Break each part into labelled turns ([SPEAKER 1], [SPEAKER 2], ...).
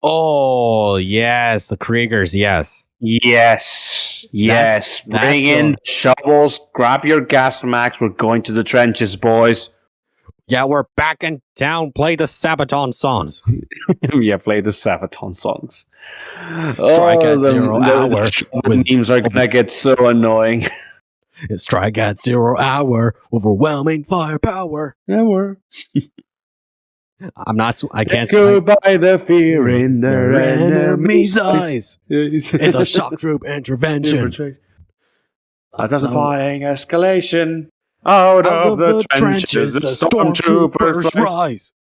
[SPEAKER 1] Oh, yes, the Kriegers, yes.
[SPEAKER 2] Yes. Bring in shovels, grab your gas max, we're going to the trenches, boys.
[SPEAKER 1] Yeah, we're back in town, play the Sabaton songs.
[SPEAKER 2] Yeah, play the Sabaton songs.
[SPEAKER 1] Strike at 0 hour.
[SPEAKER 2] The memes are gonna get so annoying.
[SPEAKER 1] Strike at 0 hour, overwhelming firepower. I can't
[SPEAKER 2] go by the fear in their enemies' eyes.
[SPEAKER 1] It's a shock troop intervention.
[SPEAKER 2] Identifying escalation. Out of the trenches, the stormtroopers rise.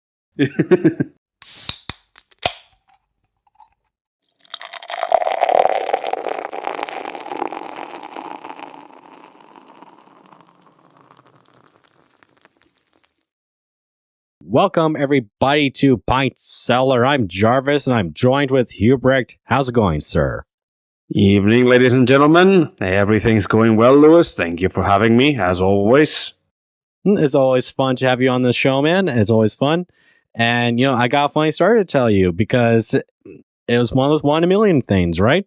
[SPEAKER 1] Welcome, everybody, to Pint Cellar. I'm Jarvis, and I'm joined with Hubrecht. How's it going, sir?
[SPEAKER 2] Evening, ladies and gentlemen. Everything's going well, Lewis. Thank you for having me, as always.
[SPEAKER 1] It's always fun to have you on the show, man. It's always fun. And, I got a funny story to tell you, because it was one of those 1 in a million things, right?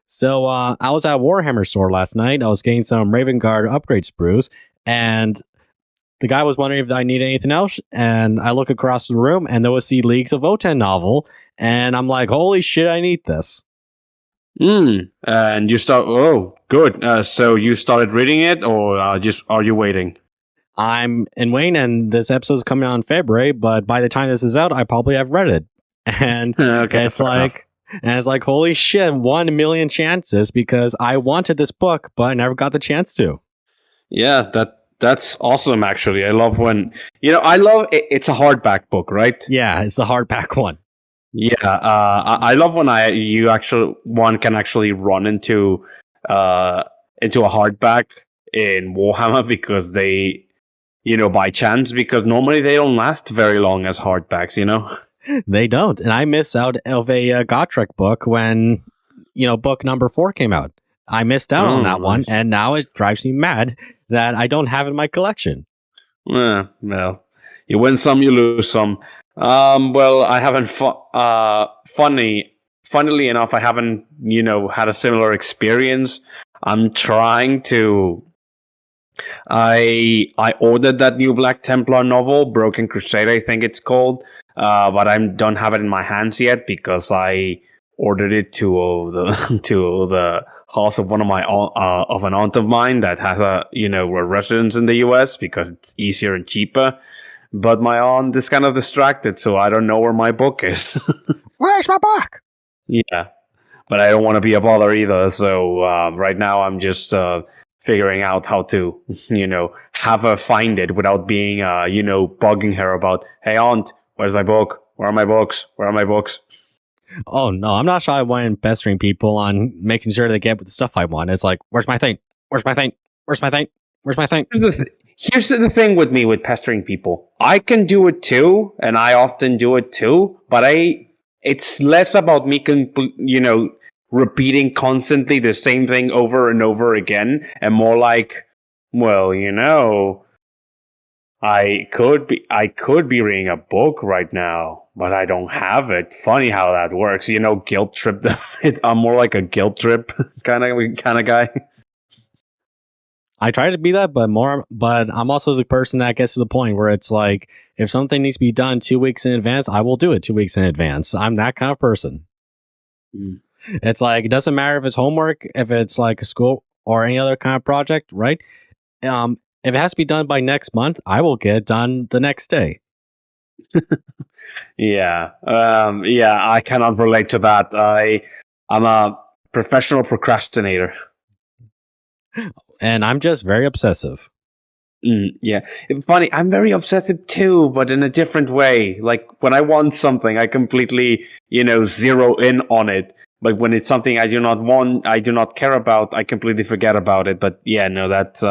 [SPEAKER 1] So, I was at Warhammer store last night. I was getting some Veilguard upgrade sprues, and the guy was wondering if I need anything else, and I look across the room, and there was the Leagues of Votan novel, and I'm like, holy shit, I need this.
[SPEAKER 2] And you start, good. So you started reading it, or just are you waiting?
[SPEAKER 1] I'm in waiting, and this episode's coming out in February, but by the time this is out, I probably have read it. And it's like, holy shit, 1 in a million chances, because I wanted this book, but I never got the chance to.
[SPEAKER 2] Yeah, that's awesome, actually. I love when, I love it's a hardback book, right?
[SPEAKER 1] Yeah, it's the hardback one.
[SPEAKER 2] Yeah, I love when one can actually run into a hardback in Warhammer, because they, by chance, because normally they don't last very long as hardbacks,
[SPEAKER 1] They don't, and I miss out of a Gotrek book when, book number 4 came out. I missed out on that one, and now it drives me mad that I don't have it in my collection.
[SPEAKER 2] Well, you win some, you lose some. Well, I haven't. Funnily enough, I haven't, had a similar experience. I'm trying to. I ordered that new Black Templar novel, Broken Crusade, I think it's called, but I don't have it in my hands yet because I ordered it to the house of one of my of an aunt of mine that has a residence in the US because it's easier and cheaper. But my aunt is kind of distracted, so I don't know where my book is.
[SPEAKER 1] Where's my book?
[SPEAKER 2] Yeah, but I don't want to be a bother either. So right now I'm just figuring out how to, have her find it without being, bugging her about, hey, aunt, where's my book? Where are my books? Where are my books?
[SPEAKER 1] Oh, no, I'm not shy when pestering people on making sure they get the stuff I want. It's like, where's my thing? Where's my thing? Where's my thing? Where's my thing?
[SPEAKER 2] Here's the thing with me with pestering people. I can do it too, and I often do it too, but it's less about me, repeating constantly the same thing over and over again, and more like, well, I could be reading a book right now, but I don't have it. Funny how that works. Guilt trip. I'm more like a guilt trip kind of guy.
[SPEAKER 1] I try to be that, but I'm also the person that gets to the point where it's like, if something needs to be done 2 weeks in advance, I will do it 2 weeks in advance. I'm that kind of person. Mm. It's like, it doesn't matter if it's homework, if it's like a school or any other kind of project, right? If it has to be done by next month, I will get it done the next day.
[SPEAKER 2] Yeah. I cannot relate to that. I'm a professional procrastinator.
[SPEAKER 1] And I'm just very obsessive.
[SPEAKER 2] Yeah. It's funny, I'm very obsessive too, but in a different way. Like, when I want something, I completely, zero in on it. But when it's something I do not want, I do not care about, I completely forget about it. But yeah, no, that's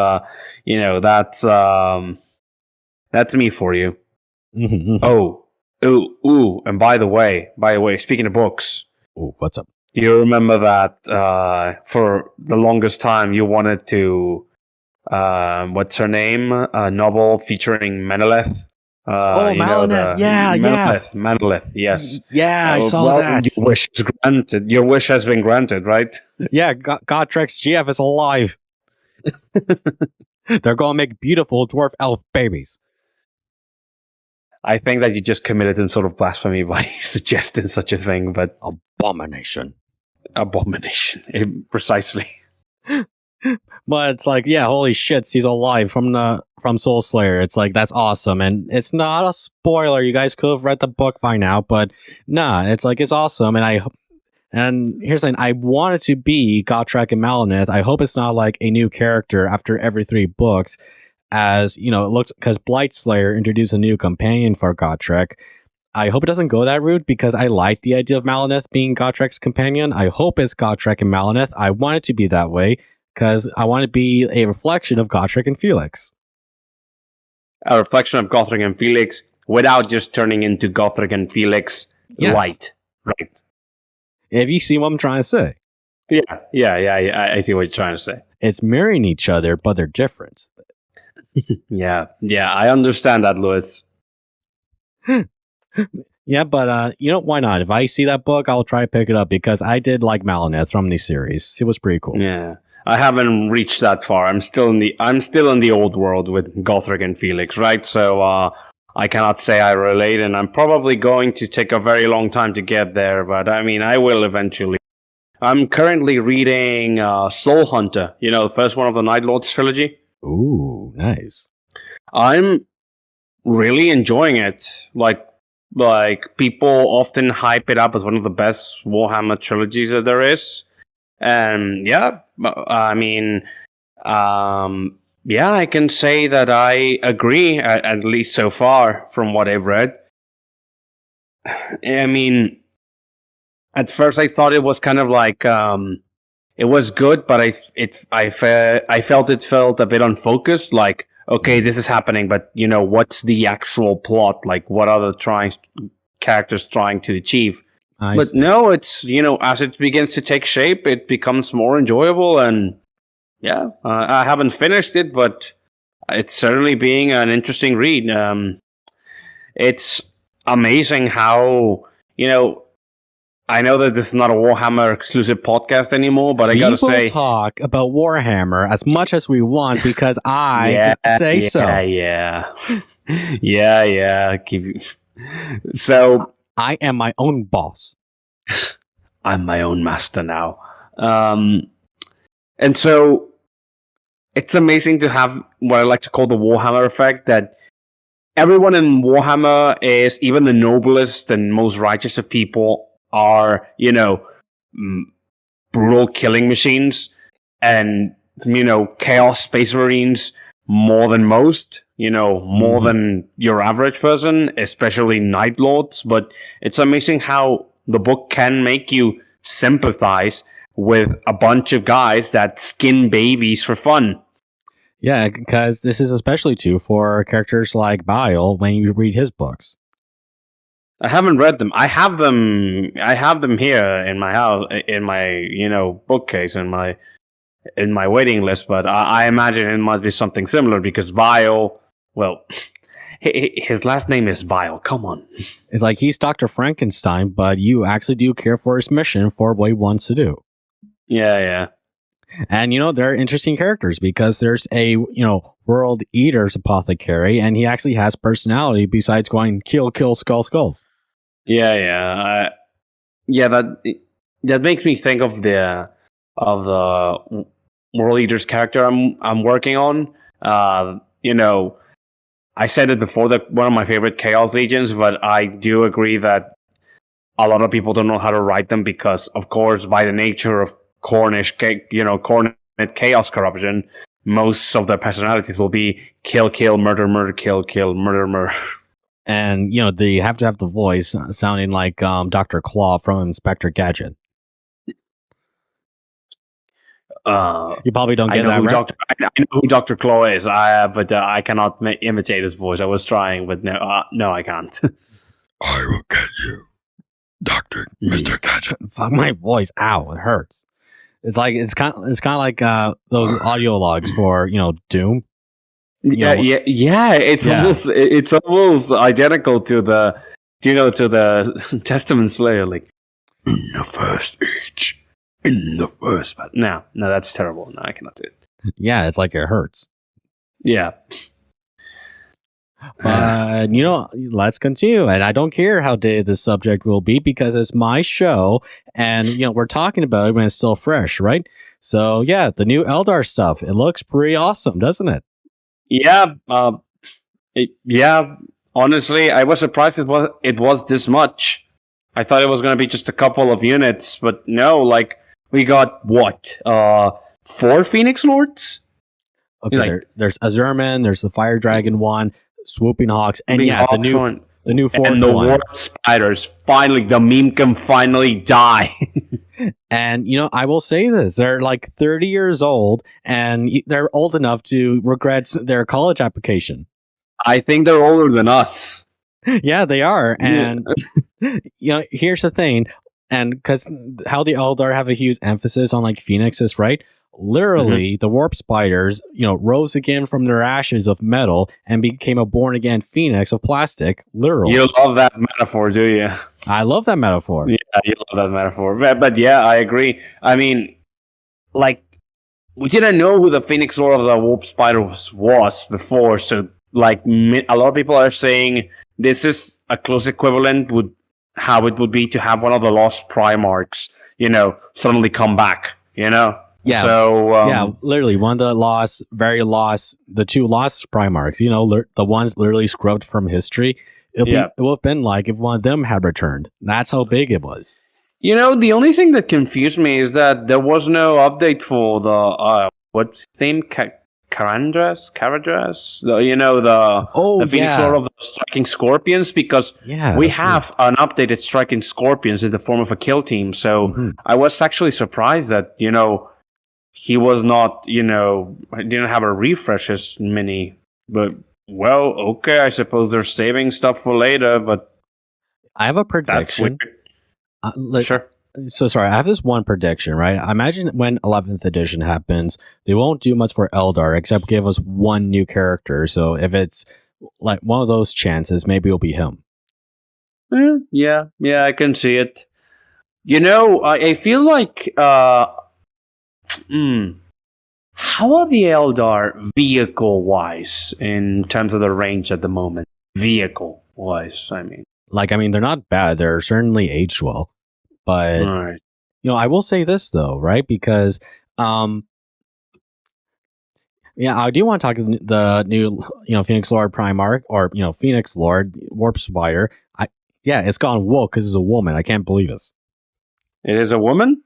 [SPEAKER 2] me for you.
[SPEAKER 1] Mm-hmm.
[SPEAKER 2] Oh, and by the way, speaking of books.
[SPEAKER 1] Oh, what's up?
[SPEAKER 2] Do you remember that for the longest time you wanted to, what's her name? A novel featuring Meneleth,
[SPEAKER 1] Malineth.
[SPEAKER 2] Manolith, yes.
[SPEAKER 1] Yeah, I saw that.
[SPEAKER 2] Your wish is granted. Your wish has been granted, right?
[SPEAKER 1] Yeah, Godtrek's GF is alive. They're going to make beautiful dwarf elf babies.
[SPEAKER 2] I think that you just committed some sort of blasphemy by suggesting such a thing, but...
[SPEAKER 1] Abomination.
[SPEAKER 2] Precisely.
[SPEAKER 1] But it's like, yeah, holy shit, he's alive from Soul Slayer. It's like, that's awesome. And it's not a spoiler. You guys could have read the book by now, but nah, it's like, it's awesome. And here's the thing, I want it to be Gotrek and Malineth. I hope it's not like a new character after every 3 books, as, you know, it looks, because Blight Slayer introduced a new companion for Gotrek. I hope it doesn't go that route, because I like the idea of Malineth being Gotrek's companion. I hope it's Gotrek and Malineth. I want it to be that way, because I want it to be a reflection of Gotrek and Felix.
[SPEAKER 2] A reflection of Gotrek and Felix without just turning into Gotrek and Felix light. Right.
[SPEAKER 1] Have you seen what I'm trying to say?
[SPEAKER 2] Yeah. I see what you're trying to say.
[SPEAKER 1] It's mirroring each other, but they're different.
[SPEAKER 2] Yeah, I understand that, Louis.
[SPEAKER 1] Yeah, but you know, why not? If I see that book, I'll try to pick it up, because I did like Malineth from the series. It was pretty cool.
[SPEAKER 2] Yeah. I haven't reached that far. I'm still in the old world with Gotrek and Felix, right? So I cannot say I relate, and I'm probably going to take a very long time to get there, but I mean, I will eventually. I'm currently reading Soul Hunter, you know, the first one of the Night Lords trilogy.
[SPEAKER 1] Ooh, nice.
[SPEAKER 2] I'm really enjoying it. Like people often hype it up as one of the best Warhammer trilogies that there is. And yeah, I mean, yeah, I can say that I agree, at least so far from what I've read. I mean, at first I thought it was kind of like, it was good, but I felt it felt a bit unfocused. Like, okay, this is happening, but you know, what's the actual plot? Like, what are the characters trying to achieve? But no, it's, you know, as it begins to take shape, it becomes more enjoyable. And yeah, I haven't finished it, but it's certainly being an interesting read. It's amazing how, you know, I know that this is not a Warhammer exclusive podcast anymore, but I gotta say,
[SPEAKER 1] talk about Warhammer as much as we want, because I say so.
[SPEAKER 2] Yeah. So
[SPEAKER 1] I am my own boss.
[SPEAKER 2] I'm my own master now. And so it's amazing to have what I like to call the Warhammer effect, that everyone in Warhammer is, even the noblest and most righteous of people, are, you know, brutal killing machines, and, you know, chaos space marines more than most, you know, more than your average person, especially Night Lords. But it's amazing how the book can make you sympathize with a bunch of guys that skin babies for fun.
[SPEAKER 1] Yeah, because this is especially true for characters like Bile when you read his books.
[SPEAKER 2] I haven't read them. I have them here in my house, in my, you know, bookcase, in my waiting list. But I imagine it must be something similar, because Vile, well, his last name is Vile. Come on,
[SPEAKER 1] it's like he's Dr. Frankenstein, but you actually do care for his mission for what he wants to do.
[SPEAKER 2] Yeah.
[SPEAKER 1] And, you know, they're interesting characters, because there's a, you know, World Eater's apothecary, and he actually has personality besides going kill, skulls.
[SPEAKER 2] Yeah. That makes me think of the World Eater's character I'm working on. You know, I said it before, that one of my favorite Chaos Legions, but I do agree that a lot of people don't know how to write them, because, of course, by the nature of Cornish chaos corruption, most of their personalities will be kill, murder, kill, murder.
[SPEAKER 1] And, you know, they have to have the voice sounding like Dr. Claw from Inspector Gadget. You probably don't get that, right?
[SPEAKER 2] I know who Dr. Claw is, but I cannot imitate his voice. I was trying, but no, I can't.
[SPEAKER 3] I will get you, Mr. Gadget.
[SPEAKER 1] Fuck my voice. Ow, it hurts. It's kind of like those audio logs for, you know, Doom.
[SPEAKER 2] Yeah. It's almost identical to the to the Testament Slayer, like in the first age, in the first. But no, that's terrible. No, I cannot do it.
[SPEAKER 1] Yeah, it's like it hurts.
[SPEAKER 2] Yeah.
[SPEAKER 1] But let's continue. And I don't care how dated this subject will be because it's my show, and we're talking about it when it's still fresh, right? So yeah, the new Eldar stuff. It looks pretty awesome, doesn't it?
[SPEAKER 2] Yeah. Yeah. Honestly, I was surprised it was this much. I thought it was going to be just a couple of units, but no. Like we got what? 4 Phoenix Lords.
[SPEAKER 1] Okay, there's Azurman, there's the Fire Dragon one, Swooping Hawks, and the new fourth
[SPEAKER 2] and the
[SPEAKER 1] one.
[SPEAKER 2] Warp Spiders. Finally, the meme can finally die.
[SPEAKER 1] And I will say this: they're like 30 years old, and they're old enough to regret their college application.
[SPEAKER 2] I think they're older than us.
[SPEAKER 1] Yeah, they are. And here's the thing, and because how the Eldar have a huge emphasis on like phoenixes, right? Literally, the Warp Spiders, rose again from their ashes of metal and became a born again phoenix of plastic. Literally,
[SPEAKER 2] you love that metaphor, do you?
[SPEAKER 1] I love that metaphor.
[SPEAKER 2] Yeah, you love that metaphor. But yeah, I agree. I mean, like, we didn't know who the Phoenix Lord of the Warp Spiders was before, so like a lot of people are saying this is a close equivalent with how it would be to have one of the lost Primarchs, suddenly come back,
[SPEAKER 1] Yeah. So literally one of the the 2 lost Primarchs, the ones literally scrubbed from history. It would have been like if one of them had returned. That's how big it was.
[SPEAKER 2] The only thing that confused me is that there was no update for the what's his name? Caradras, the Phoenix Lord of the Striking Scorpions, because we have an updated Striking Scorpions in the form of a kill team. So I was actually surprised that he was not, didn't have a refreshes mini. But well, okay, I suppose they're saving stuff for later. But
[SPEAKER 1] I have a prediction.
[SPEAKER 2] Sure.
[SPEAKER 1] So sorry, I have this one prediction, right? I imagine when 11th edition happens, they won't do much for Eldar except give us one new character. So if it's like one of those chances, maybe it'll be him.
[SPEAKER 2] Yeah, I can see it. I feel like how are the Eldar vehicle-wise in terms of the range at the moment? Vehicle-wise, I mean.
[SPEAKER 1] They're not bad. They're certainly aged well. But,
[SPEAKER 2] right.
[SPEAKER 1] I will say this, though, right? Because, I do want to talk the new, Phoenix Lord Primarch, or, Phoenix Lord Warp Spider. It's gone woke because it's a woman. I can't believe this.
[SPEAKER 2] It is a woman?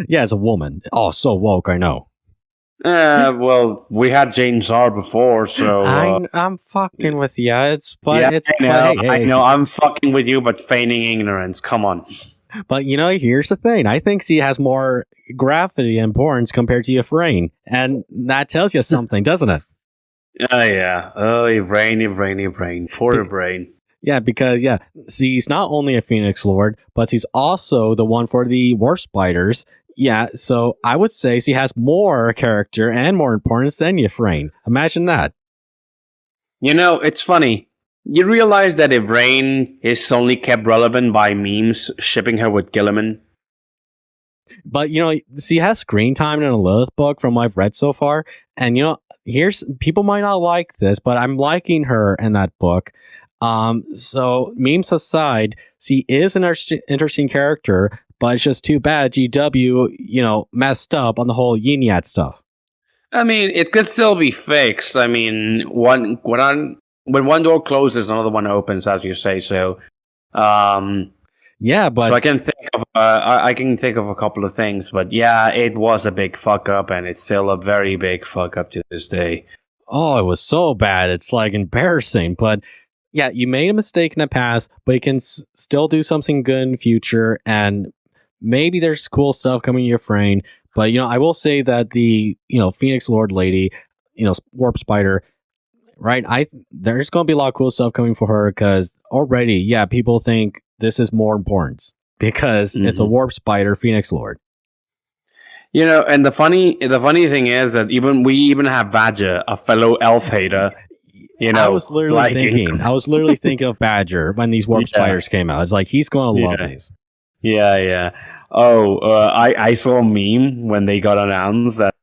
[SPEAKER 1] Yeah, it's a woman. Oh, so woke, I know.
[SPEAKER 2] Well, we had Jane Czar before, so...
[SPEAKER 1] I'm fucking with you.
[SPEAKER 2] I know, I'm fucking with you, but feigning ignorance. Come on.
[SPEAKER 1] But, here's the thing. I think she has more gravity and importance compared to Yvraine. And that tells you something, doesn't it?
[SPEAKER 2] Oh, yeah. Oh, Yvraine. Poor brain.
[SPEAKER 1] Yeah, because, she's not only a Phoenix Lord, but she's also the one for the Warp Spiders. Yeah, so I would say she has more character and more importance than Yvraine. Imagine that.
[SPEAKER 2] It's funny. You realize that Yvraine is only kept relevant by memes shipping her with Gilliman?
[SPEAKER 1] But, she has screen time in a Lilith book from what I've read so far. And, people might not like this, but I'm liking her in that book. So, memes aside, she is an interesting character, but it's just too bad GW, messed up on the whole Yin-Yat stuff.
[SPEAKER 2] I mean, it could still be fixed. I mean, when one door closes, another one opens, as you say. So,
[SPEAKER 1] yeah, but
[SPEAKER 2] so I can think of a couple of things. But yeah, it was a big fuck up, and it's still a very big fuck up to this day.
[SPEAKER 1] Oh, it was so bad. It's like embarrassing. But yeah, you made a mistake in the past, but you can still do something good in the future, and maybe there's cool stuff coming to your frame. But I will say that the Phoenix Lord lady, Warp Spider. Right, there's going to be a lot of cool stuff coming for her because already, people think this is more important because it's a Warp Spider Phoenix Lord.
[SPEAKER 2] And the funny thing is that we even have Badger, a fellow elf hater, You know,
[SPEAKER 1] I was literally thinking of Badger when these warp spiders came out. It's like he's going to love these.
[SPEAKER 2] Yeah. Oh, I saw a meme when they got announced that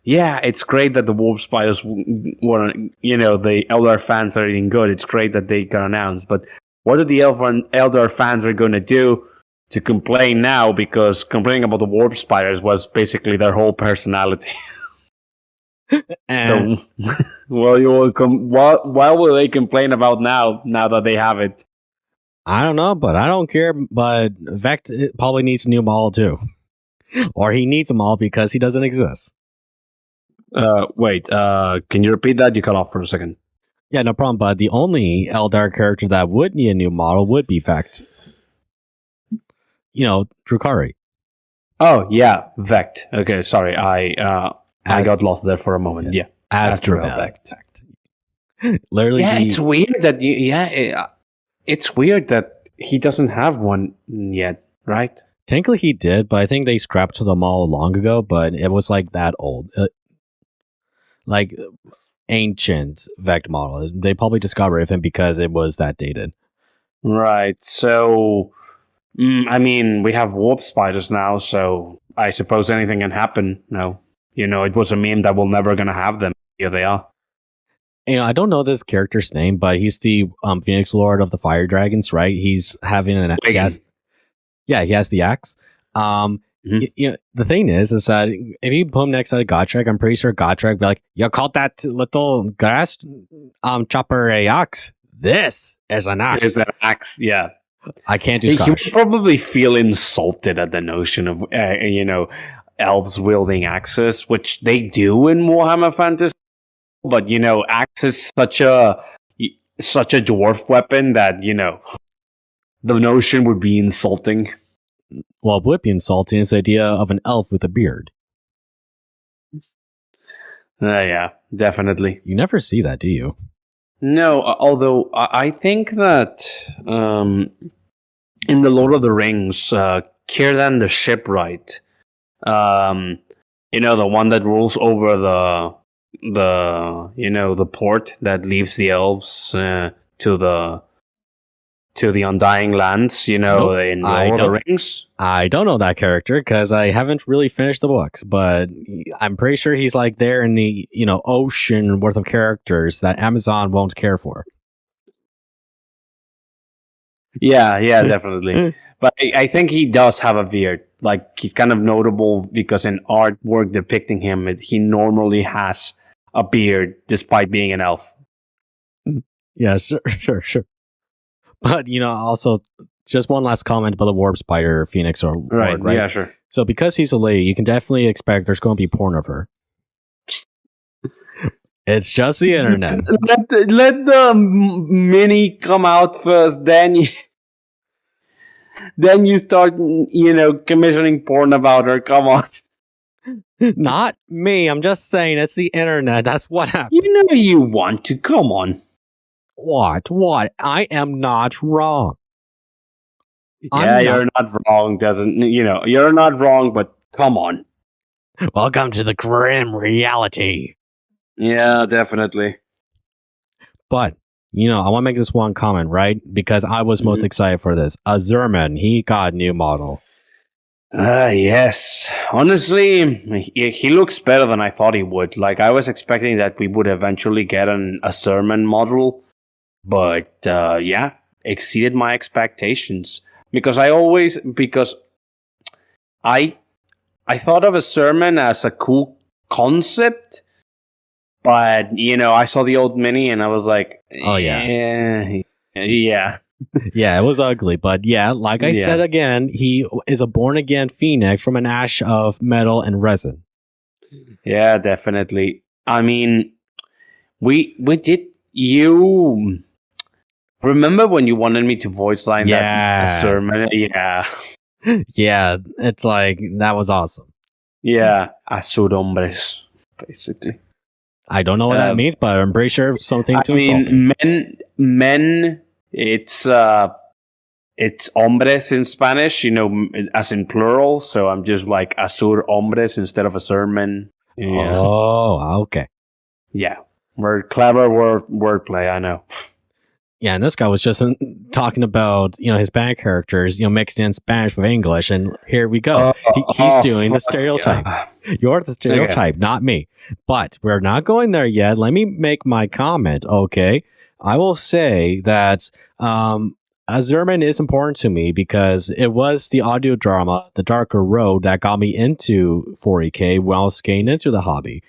[SPEAKER 2] it's great that the warp spiders were, the Eldar fans are eating good. It's great that they got announced, but what are the Eldar fans are going to do to complain now? Because complaining about the warp spiders was basically their whole personality.
[SPEAKER 1] And
[SPEAKER 2] so, what will they complain about now that they have it?
[SPEAKER 1] I don't know, but I don't care. But Vect probably needs a new model too, or he needs them all because he doesn't exist.
[SPEAKER 2] Wait. Can you repeat that? You cut off for a second.
[SPEAKER 1] Yeah, no problem. But the only Eldar character that would need a new model would be Vect. Drukhari.
[SPEAKER 2] Oh yeah, Vect. Okay, sorry. I got lost there for a moment. Yeah,
[SPEAKER 1] Vect. Literally,
[SPEAKER 2] it's weird that it's weird that he doesn't have one yet, right?
[SPEAKER 1] Technically, he did, but I think they scrapped them all long ago. But it was like that old, like ancient Vect model. They probably just got rid of him because it was that dated.
[SPEAKER 2] Right. So, I mean, we have warp spiders now, so I suppose anything can happen. No, it was a meme that we're never gonna have them. Here they are.
[SPEAKER 1] I don't know this character's name, but he's the Phoenix Lord of the Fire Dragons, right? He's having an axe. Yeah, he has the axe. The thing is that if you put him next to Gotrek, I'm pretty sure Gotrek would be like, "You called that little grass chopper a axe? This is an axe."
[SPEAKER 2] Is an axe? Yeah.
[SPEAKER 1] I can't do Scottish.
[SPEAKER 2] He would probably feel insulted at the notion of elves wielding axes, which they do in Warhammer Fantasy. But axe is such a dwarf weapon that the notion would be insulting.
[SPEAKER 1] Well, what would be insulting is the idea of an elf with a beard.
[SPEAKER 2] Yeah, definitely.
[SPEAKER 1] You never see that, do you?
[SPEAKER 2] No, although I think that in the Lord of the Rings, Círdan the Shipwright, the one that rules over the port that leaves the elves to the Undying Lands, in Lord of the Rings.
[SPEAKER 1] I don't know that character because I haven't really finished the books, but I'm pretty sure he's like there in the ocean worth of characters that Amazon won't care for.
[SPEAKER 2] Yeah, definitely. But I think he does have a beard. Like, he's kind of notable because in artwork depicting him, he normally has a beard despite being an elf.
[SPEAKER 1] Yeah, sure. But, also, just one last comment about the Warp Spider Phoenix or Lord, right?
[SPEAKER 2] Yeah, sure.
[SPEAKER 1] So because he's a lady, you can definitely expect there's going to be porn of her. It's just the internet.
[SPEAKER 2] Let the mini come out first, then you start, commissioning porn about her. Come on.
[SPEAKER 1] Not me. I'm just saying it's the internet. That's what happens.
[SPEAKER 2] You want to. Come on.
[SPEAKER 1] What? I am not wrong.
[SPEAKER 2] Yeah, you're not wrong. You're not wrong, but come on.
[SPEAKER 1] Welcome to the grim reality.
[SPEAKER 2] Yeah, definitely.
[SPEAKER 1] But, I want to make this one comment, right? Because I was most excited for this. Zerman, he got a new model.
[SPEAKER 2] Yes. Honestly, he looks better than I thought he would. Like, I was expecting that we would eventually get a sermon model. But, exceeded my expectations. Because I thought of a sermon as a cool concept. But, I saw the old mini and I was like,
[SPEAKER 1] oh, yeah.
[SPEAKER 2] Yeah.
[SPEAKER 1] Yeah, it was ugly. But yeah, like I said again, he is a born-again phoenix from an ash of metal and resin.
[SPEAKER 2] Yeah, definitely. I mean, we did... You... Remember when you wanted me to voice line that sermon? Yeah.
[SPEAKER 1] Yeah, it's like, that was awesome.
[SPEAKER 2] Yeah, Azur Hombres, basically.
[SPEAKER 1] I don't know what that means, but I'm pretty sure something to
[SPEAKER 2] men, it's hombres in Spanish, as in plural, so I'm just like Azur Hombres instead of a sermon. Yeah.
[SPEAKER 1] Oh, okay.
[SPEAKER 2] Yeah. Clever wordplay, I know.
[SPEAKER 1] Yeah, and this guy was just talking about, Hispanic characters, mixed in Spanish with English, and here we go. He's doing the stereotype. You're the stereotype, not me. But we're not going there yet. Let me make my comment, okay? I will say that Azurman is important to me because it was the audio drama, The Darker Road, that got me into 40K when I was getting into the hobby.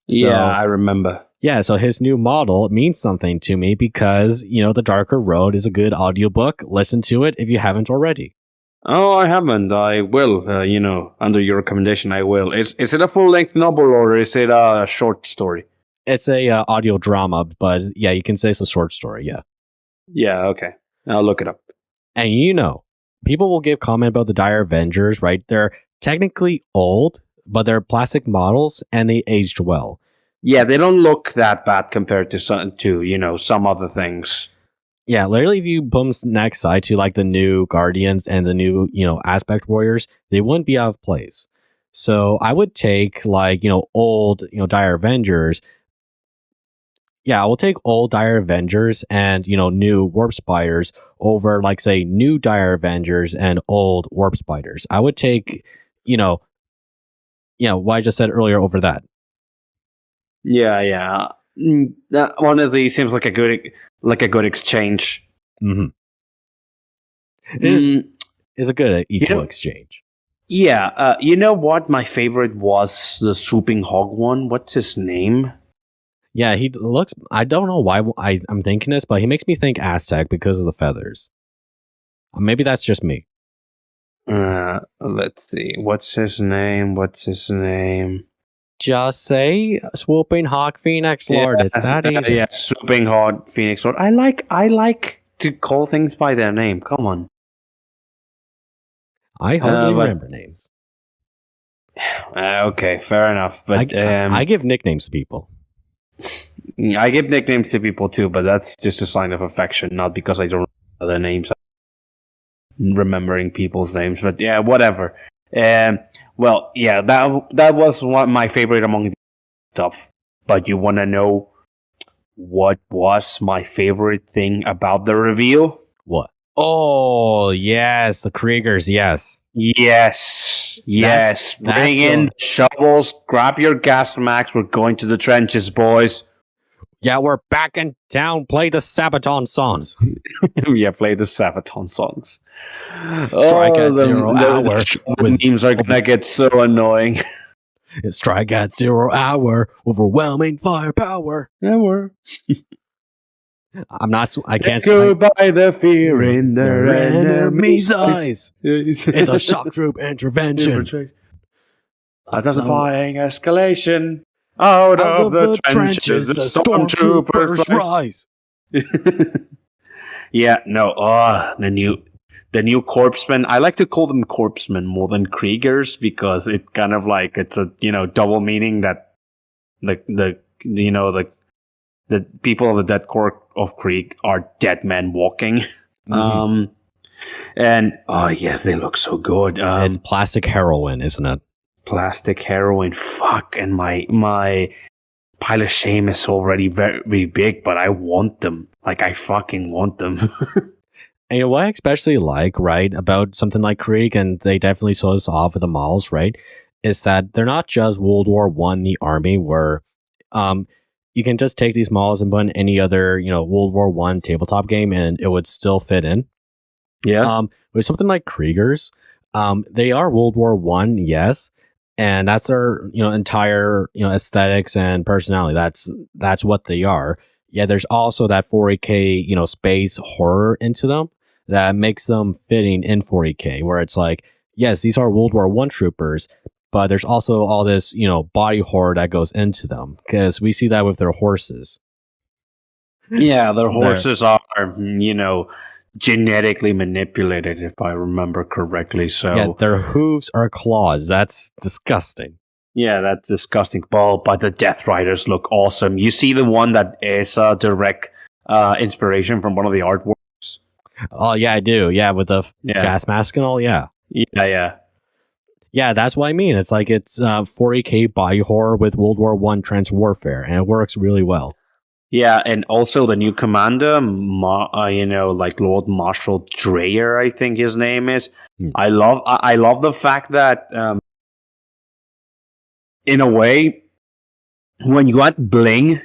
[SPEAKER 2] Yeah, I remember.
[SPEAKER 1] Yeah, so his new model means something to me because, The Darker Road is a good audiobook. Listen to it if you haven't already.
[SPEAKER 2] Oh, I haven't. I will, under your recommendation, I will. Is it a full-length novel or is it a short story?
[SPEAKER 1] It's a audio drama, but yeah, you can say it's a short story, yeah.
[SPEAKER 2] Yeah, okay. I'll look it up.
[SPEAKER 1] And people will give comment about the Dire Avengers, right? They're technically old, but they're plastic models and they aged well.
[SPEAKER 2] Yeah, they don't look that bad compared to some other things.
[SPEAKER 1] Yeah, literally, if you bump next side to like the new Guardians and the new, Aspect Warriors, they wouldn't be out of place. So I would take old, Dire Avengers. Yeah, I will take old Dire Avengers and, new Warp Spiders over, like, say, new Dire Avengers and old Warp Spiders. I would take, what I just said earlier over that.
[SPEAKER 2] Yeah. That one of these seems like a good exchange.
[SPEAKER 1] Mm-hmm. It is a good equal exchange.
[SPEAKER 2] Yeah. You know what? My favorite was the Swooping Hog one. What's his name?
[SPEAKER 1] Yeah, he looks... I don't know why I'm thinking this, but he makes me think Aztec because of the feathers. Maybe that's just me.
[SPEAKER 2] Let's see. What's his name?
[SPEAKER 1] Just say Swooping Hawk Phoenix Lord. It's that easy.
[SPEAKER 2] Yeah, Swooping Hawk Phoenix Lord. I like to call things by their name. Come on.
[SPEAKER 1] I hardly remember names.
[SPEAKER 2] Okay, fair enough. But
[SPEAKER 1] I give nicknames to people.
[SPEAKER 2] I give nicknames to people too, but that's just a sign of affection, not because I don't remember their names. I'm remembering people's names, but yeah, whatever. Well, yeah, that was my favorite among the stuff. But you want to know what was my favorite thing about the reveal?
[SPEAKER 1] What? Oh, yes, the Kriegers, yes.
[SPEAKER 2] Yes. Bring in shovels, grab your gas max, we're going to the trenches, boys.
[SPEAKER 1] Yeah, we're back in town. Play the Sabaton songs.
[SPEAKER 2] Yeah, play the Sabaton songs.
[SPEAKER 1] Strike at 0 hour.
[SPEAKER 2] The memes are gonna get so annoying.
[SPEAKER 1] Strike at 0 hour. Overwhelming firepower. I can't
[SPEAKER 2] go by the fear in their enemies' eyes.
[SPEAKER 1] It's a shock troop intervention.
[SPEAKER 2] Identifying escalation. Out of the trenches, the stormtroopers rise. Yeah, no. The new corpsmen. I like to call them corpsmen more than Kriegers because it kind of like it's a double meaning that the people of the Dead Korps of Krieg are dead men walking. Mm-hmm. And yes, they look so good.
[SPEAKER 1] It's plastic heroin, isn't it?
[SPEAKER 2] Plastic heroin, fuck, and my pile of shame is already very, very big, but I want them. Like, I fucking want them.
[SPEAKER 1] And what I especially like, right, about something like Krieg, and they definitely saw this off with the models, right, is that they're not just World War One, the army, where you can just take these models and put in any other, World War One tabletop game, and it would still fit in.
[SPEAKER 2] Yeah.
[SPEAKER 1] With something like Kriegers, they are World War One, yes. And that's their, entire, aesthetics and personality. That's what they are. Yeah, there's also that 40K, space horror into them that makes them fitting in 40K, where it's like, yes, these are World War One troopers, but there's also all this, body horror that goes into them because we see that with their horses.
[SPEAKER 2] Yeah, their horses are, genetically manipulated, if I remember correctly. So
[SPEAKER 1] yeah, their hooves are claws. That's disgusting.
[SPEAKER 2] Yeah, that's disgusting. But the Death Riders look awesome. You see the one that is a direct inspiration from one of the artworks?
[SPEAKER 1] Oh, yeah, I do. Yeah, with the gas mask and all, yeah.
[SPEAKER 2] Yeah.
[SPEAKER 1] Yeah, that's what I mean. It's like it's 40K body horror with World War One trench warfare, and it works really well.
[SPEAKER 2] Yeah, and also the new commander, like Lord Marshal Dreyer, I think his name is. I love the fact that, in a way, when you add bling,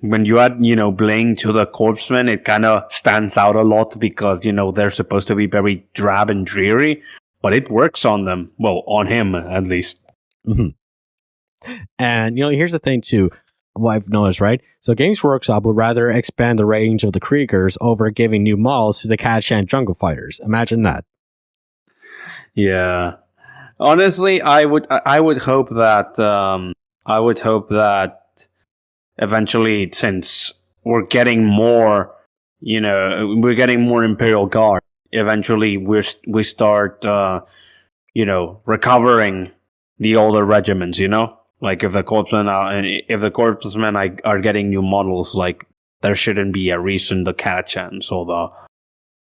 [SPEAKER 2] when you add, bling to the corpsmen, it kind of stands out a lot because, they're supposed to be very drab and dreary, but it works on them. Well, on him, at least.
[SPEAKER 1] Mm-hmm. And, here's the thing, too, what I've noticed, right? So Games Workshop would rather expand the range of the Kriegers over giving new models to the Catachan Jungle Fighters. Imagine that.
[SPEAKER 2] Yeah. Honestly, I would hope that, eventually, since we're getting more, we're getting more Imperial Guard, eventually we start, recovering the older regiments, Like if the corpsmen are getting new models, like there shouldn't be a reason the Catachans or the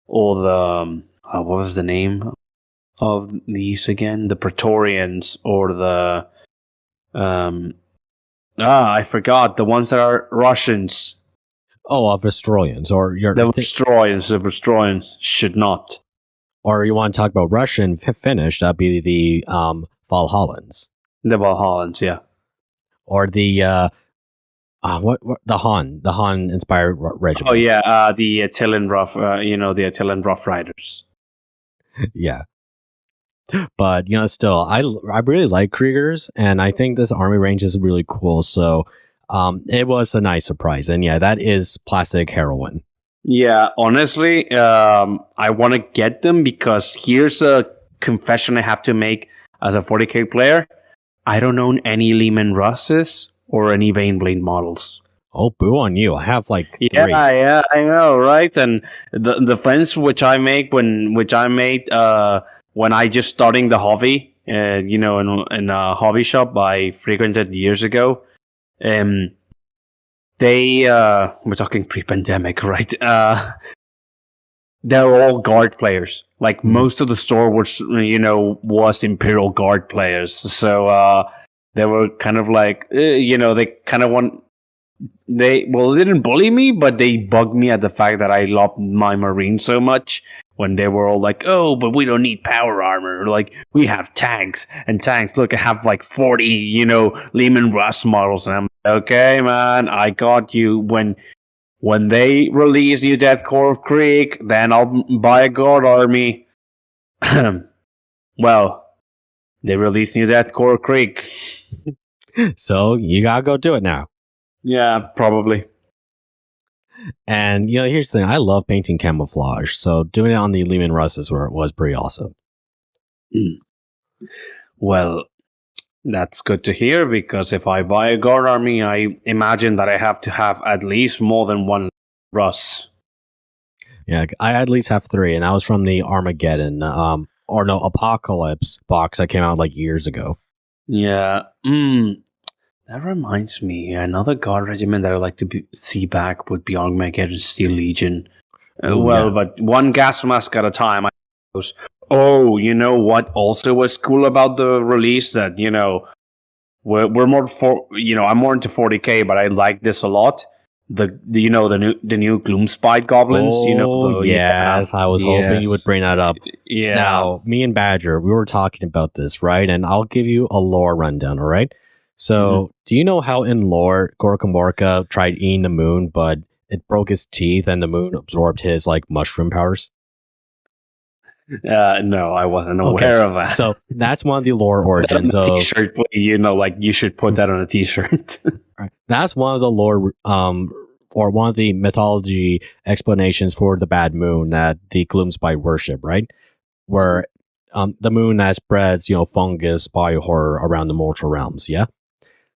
[SPEAKER 2] what was the name of these again? The Praetorians or the I forgot the ones that are Russians.
[SPEAKER 1] Oh, Vestroians or
[SPEAKER 2] The Vestroians should not.
[SPEAKER 1] Or you want to talk about Russian Finnish? That'd be the Valhallans.
[SPEAKER 2] The Valhallans, yeah.
[SPEAKER 1] Or the the Han inspired regiment.
[SPEAKER 2] Oh yeah, the Attilan the Attilan Rough Riders.
[SPEAKER 1] Yeah. But still, I really like Kriegers, and I think this army range is really cool. So, it was a nice surprise, and yeah, that is plastic heroin.
[SPEAKER 2] Yeah, honestly, I want to get them because here's a confession I have to make as a 40k player. I don't own any Lehman Russes or any Baneblade models.
[SPEAKER 1] Oh, boo on you! I have like 3.
[SPEAKER 2] Yeah, I know, right? And the friends which I made when I just starting the hobby, in a hobby shop I frequented years ago, they we're talking pre-pandemic, right? They're all guard players. Like most of the store was Imperial Guard players. So they were kind of like, they kind of they didn't bully me, but they bugged me at the fact that I loved my Marines so much. When they were all like, oh, but we don't need power armor. Like, we have tanks. And tanks, look, I have like 40, Lehman Russ models. And I'm like, okay, man, I got you. When they release new Death Korps of Krieg, then I'll buy a guard army. Well, they released new Death Korps of Krieg.
[SPEAKER 1] So, you gotta go do it now.
[SPEAKER 2] Yeah, probably.
[SPEAKER 1] And, here's the thing. I love painting camouflage. So doing it on the Lehman Russes was pretty awesome.
[SPEAKER 2] Well, that's good to hear because if I buy a guard army, I imagine that I have to have at least more than one Russ.
[SPEAKER 1] Yeah, I at least have 3. And that was from the Armageddon, Apocalypse box that came out like years ago.
[SPEAKER 2] Yeah. That reminds me, another guard regiment that I'd like to see back would be Armageddon Steel Legion. But one gas mask at a time. Oh, you know what also was cool about the release? That, we're more I'm more into 40k, but I like this a lot. The new Gloomspite Goblins.
[SPEAKER 1] Oh, yes. I was hoping you would bring that up.
[SPEAKER 2] Yeah.
[SPEAKER 1] Now, me and Badger, we were talking about this, right? And I'll give you a lore rundown, all right? So, do you know how in lore, Gorka Morka tried eating the moon, but it broke his teeth and the moon absorbed his, mushroom powers?
[SPEAKER 2] No, I wasn't aware of that.
[SPEAKER 1] So, that's one of the lore origins of...
[SPEAKER 2] T-shirt, you should put that on a t-shirt.
[SPEAKER 1] Right. That's one of the lore, or one of the mythology explanations for the bad moon that the Gloomspite worship, right? Where the moon that spreads, fungus, bio-horror around the mortal realms, yeah?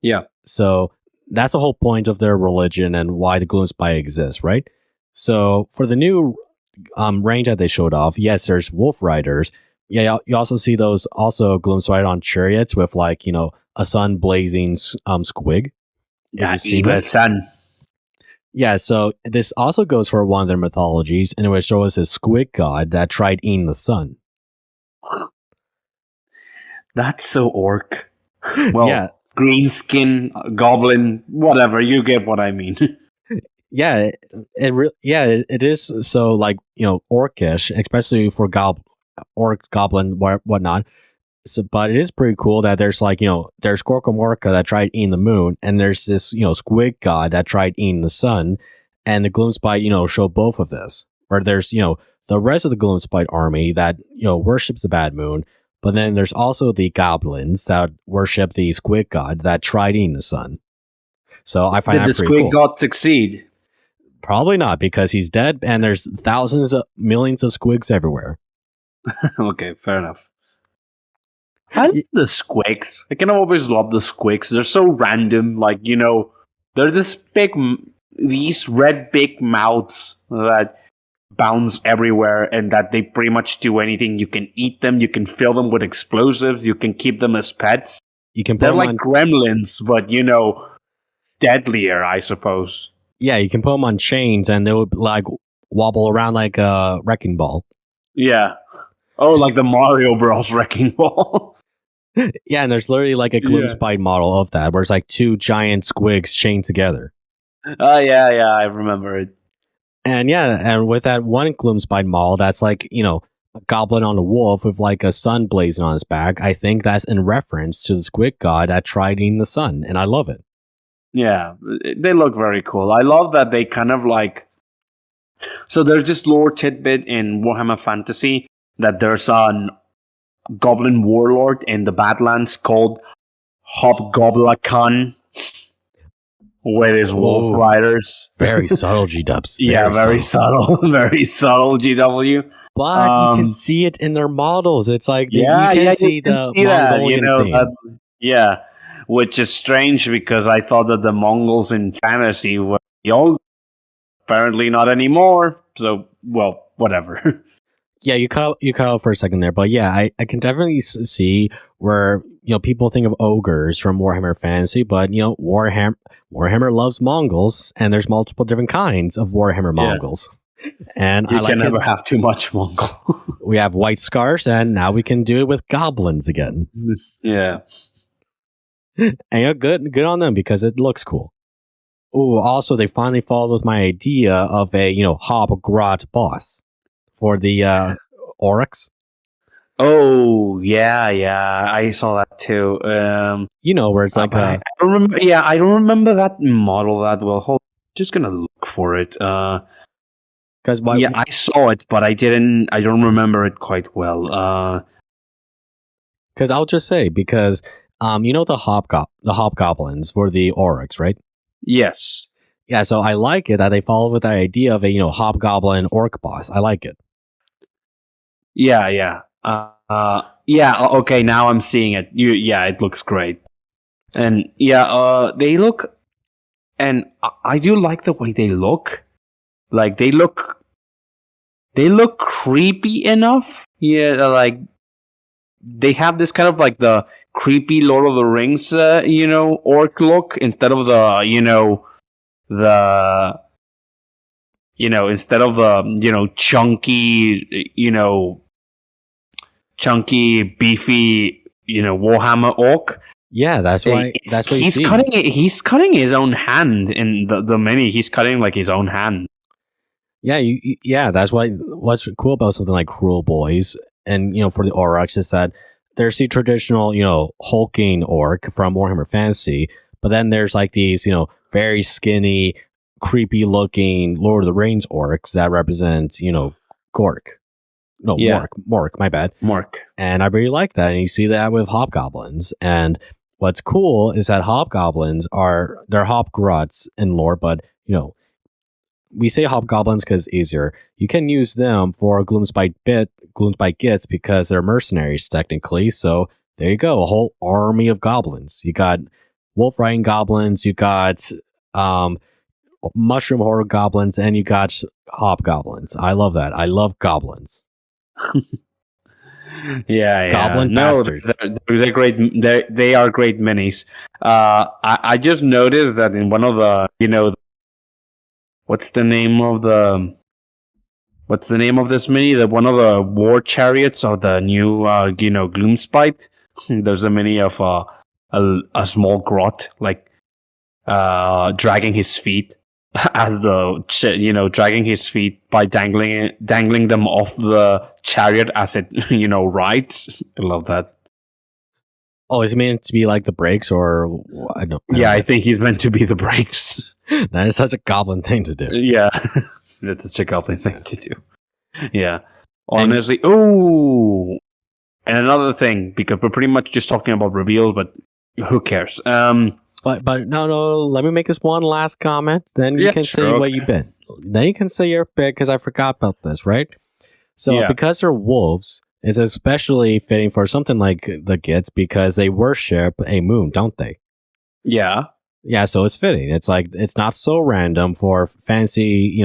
[SPEAKER 2] Yeah.
[SPEAKER 1] So that's the whole point of their religion and why the Gloomspite exists, right? So for the new range that they showed off, yes, there's wolf riders. Yeah, you also see those Gloomspite on chariots with a sun blazing squig.
[SPEAKER 2] Yeah, even sun.
[SPEAKER 1] Yeah, so this also goes for one of their mythologies, in which there was a squig god that tried eating the sun.
[SPEAKER 2] That's so orc. Well,
[SPEAKER 1] yeah.
[SPEAKER 2] Green skin, goblin, whatever. You get what I mean.
[SPEAKER 1] Yeah, it is. So like orcish, especially for orc goblin whatnot. So, but it is pretty cool that there's there's Gorkamorka that tried eating the moon, and there's this squid god that tried eating the sun, and the Gloomspite show both of this. Where there's the rest of the Gloomspite army that worships the bad moon, but then there's also the goblins that worship the squid god that tried eating the sun. So I find
[SPEAKER 2] Did
[SPEAKER 1] that
[SPEAKER 2] the
[SPEAKER 1] pretty
[SPEAKER 2] squid
[SPEAKER 1] cool.
[SPEAKER 2] god succeed?
[SPEAKER 1] Probably not, because he's dead, and there's millions of squigs everywhere.
[SPEAKER 2] Okay, fair enough. I love the squigs. I can always love the squigs. They're so random. Like, they're these red big mouths that bounce everywhere, and that they pretty much do anything. You can eat them. You can fill them with explosives. You can keep them as pets.
[SPEAKER 1] You can put
[SPEAKER 2] They're
[SPEAKER 1] them
[SPEAKER 2] like
[SPEAKER 1] on,
[SPEAKER 2] gremlins, but, deadlier, I suppose.
[SPEAKER 1] yeah, you can put them on chains, and they would like wobble around like a wrecking ball.
[SPEAKER 2] Yeah. Oh, like the Mario Bros. Wrecking ball.
[SPEAKER 1] Yeah, and there's literally like a Gloomspite model of that, where it's like two giant squigs chained together.
[SPEAKER 2] Oh, yeah, I remember it.
[SPEAKER 1] And yeah, and with that one Gloomspite model, that's like, a goblin on a wolf with like a sun blazing on his back. I think that's in reference to the squid god that tried eating the sun, and I love it.
[SPEAKER 2] Yeah, they look very cool. I love that they kind of like... So there's this lore tidbit in Warhammer Fantasy that there's a goblin warlord in the Badlands called Hobgoblin with his wolf riders.
[SPEAKER 1] Very subtle, G-dubs.
[SPEAKER 2] Yeah, very subtle. Very subtle, GW.
[SPEAKER 1] But you can see it in their models. It's like you
[SPEAKER 2] can
[SPEAKER 1] see the Mongolian theme.
[SPEAKER 2] Yeah, which is strange because I thought that the Mongols in fantasy were all apparently not anymore. So, well, whatever.
[SPEAKER 1] Yeah, you cut out for a second there, but yeah, I can definitely see where people think of ogres from Warhammer Fantasy, but Warhammer loves Mongols, and there's multiple different kinds of Warhammer Mongols. And
[SPEAKER 2] you can never have too much Mongol.
[SPEAKER 1] We have white scars, and now we can do it with goblins again.
[SPEAKER 2] Yeah,
[SPEAKER 1] and good on them because it looks cool. Oh, also they finally followed with my idea of a Hobgrot boss for the Oryx.
[SPEAKER 2] Oh yeah, I saw that too.
[SPEAKER 1] Where it's like
[SPEAKER 2] I don't remember. Yeah, I don't remember that model that well. Hold, just gonna look for it.
[SPEAKER 1] Because
[SPEAKER 2] I saw it, but I don't remember it quite well.
[SPEAKER 1] Because I'll just say because the hobgoblins for the Oryx, right?
[SPEAKER 2] Yes.
[SPEAKER 1] Yeah, so I like it that they followed with that idea of a hobgoblin orc boss. I like it.
[SPEAKER 2] Yeah. Okay, now I'm seeing it. It looks great, and they look, and I do like the way they look. Like they look creepy enough. Yeah, like they have this kind of like the creepy Lord of the Rings, orc look instead of the, instead of the, chunky, beefy, Warhammer orc.
[SPEAKER 1] Yeah, that's why. That's what
[SPEAKER 2] he's cutting it. He's cutting his own hand in the mini. He's cutting like his own hand.
[SPEAKER 1] Yeah, that's why. What's cool about something like Cruel Boys and for the Oryx is that there's the traditional hulking orc from Warhammer Fantasy, but then there's like these very skinny, creepy looking Lord of the Rings orcs that represent Gork. No,
[SPEAKER 2] yeah.
[SPEAKER 1] Mork, my bad.
[SPEAKER 2] Mork.
[SPEAKER 1] And I really like that. And you see that with hobgoblins. And what's cool is that hobgoblins they're hobgrots in lore, but we say hobgoblins because it's easier. You can use them for Gloomspite Gitz because they're mercenaries technically. So there you go, a whole army of goblins. You got wolf riding goblins, you got mushroom horror goblins, and you got hobgoblins. I love that. I love goblins.
[SPEAKER 2] Yeah.
[SPEAKER 1] Goblin bastards.
[SPEAKER 2] They're great. They are great minis. I just noticed that in one of the what's the name of this mini? One of the war chariots of the new Gloomspite. There's a mini of a small grot like dragging his feet, as dragging his feet by dangling them off the chariot as it rides. I love that.
[SPEAKER 1] Oh, is it meant to be like the brakes, or I don't?
[SPEAKER 2] Yeah, I think he's meant to be the brakes.
[SPEAKER 1] That is such a goblin thing to do.
[SPEAKER 2] Yeah, that's such a goblin thing to do. Yeah, honestly. Oh, and another thing, because we're pretty much just talking about reveals, but who cares?
[SPEAKER 1] But no. Let me make this one last comment. Then you can say what you've been. Then you can say your pick, because I forgot about this, right? So because they're wolves, it's especially fitting for something like the Gitz, because they worship a moon, don't they?
[SPEAKER 2] Yeah.
[SPEAKER 1] Yeah, so it's fitting. It's like it's not so random for fancy,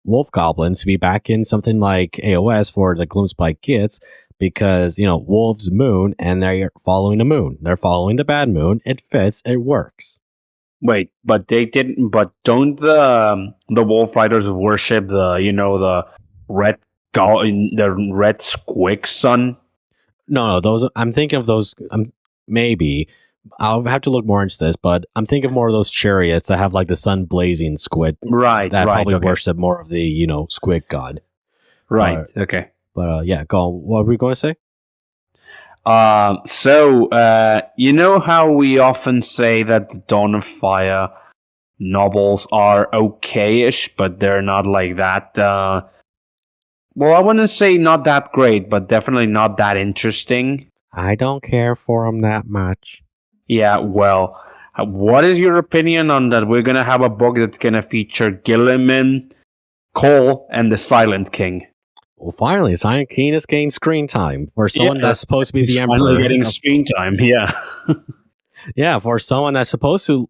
[SPEAKER 1] wolf goblins to be back in something like AOS for the Gloomspite Gitz, because wolves moon, and they're following the moon. They're following the bad moon. It fits. It works.
[SPEAKER 2] Wait, but they didn't. But don't the wolf riders worship the red squig sun?
[SPEAKER 1] No, those. I'm thinking of those. Maybe I'll have to look more into this, but I'm thinking more of those chariots that have like the sun blazing squid.
[SPEAKER 2] Right.
[SPEAKER 1] That probably worship more of the squig god.
[SPEAKER 2] Right. Okay.
[SPEAKER 1] But go on. What were we going to say?
[SPEAKER 2] So you know how we often say that the Dawn of Fire novels are okay-ish, but they're not like that. Well, I wouldn't say not that great, but definitely not that interesting.
[SPEAKER 1] I don't care for them that much.
[SPEAKER 2] Yeah, well, what is your opinion on that? We're gonna have a book that's gonna feature Gilliman, Cole, and the Silent King.
[SPEAKER 1] Well, finally, Silent King is getting screen time for someone that's supposed to be the emperor.
[SPEAKER 2] Finally getting screen time, yeah.
[SPEAKER 1] Yeah, for someone that's supposed to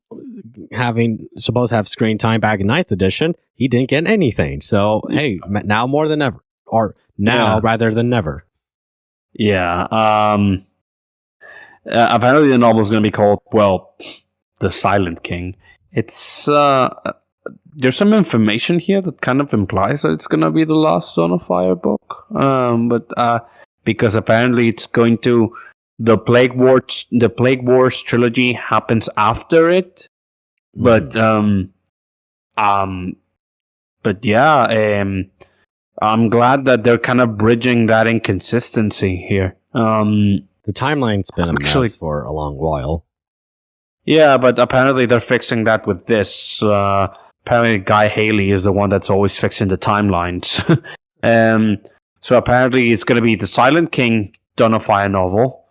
[SPEAKER 1] have screen time back in 9th edition, he didn't get anything. So, hey, now more than ever. Or now rather than never.
[SPEAKER 2] Yeah. Apparently the novel is going to be called, The Silent King. It's... there's some information here that kind of implies that it's going to be the last Dawn of Fire book. But because apparently it's going to... The Plague Wars trilogy happens after it. But yeah, I'm glad that they're kind of bridging that inconsistency here.
[SPEAKER 1] The timeline's been a mess for a long while.
[SPEAKER 2] Yeah, but apparently they're fixing that with this. Apparently Guy Haley is the one that's always fixing the timelines. So apparently it's going to be the Silent King Dawn of Fire novel.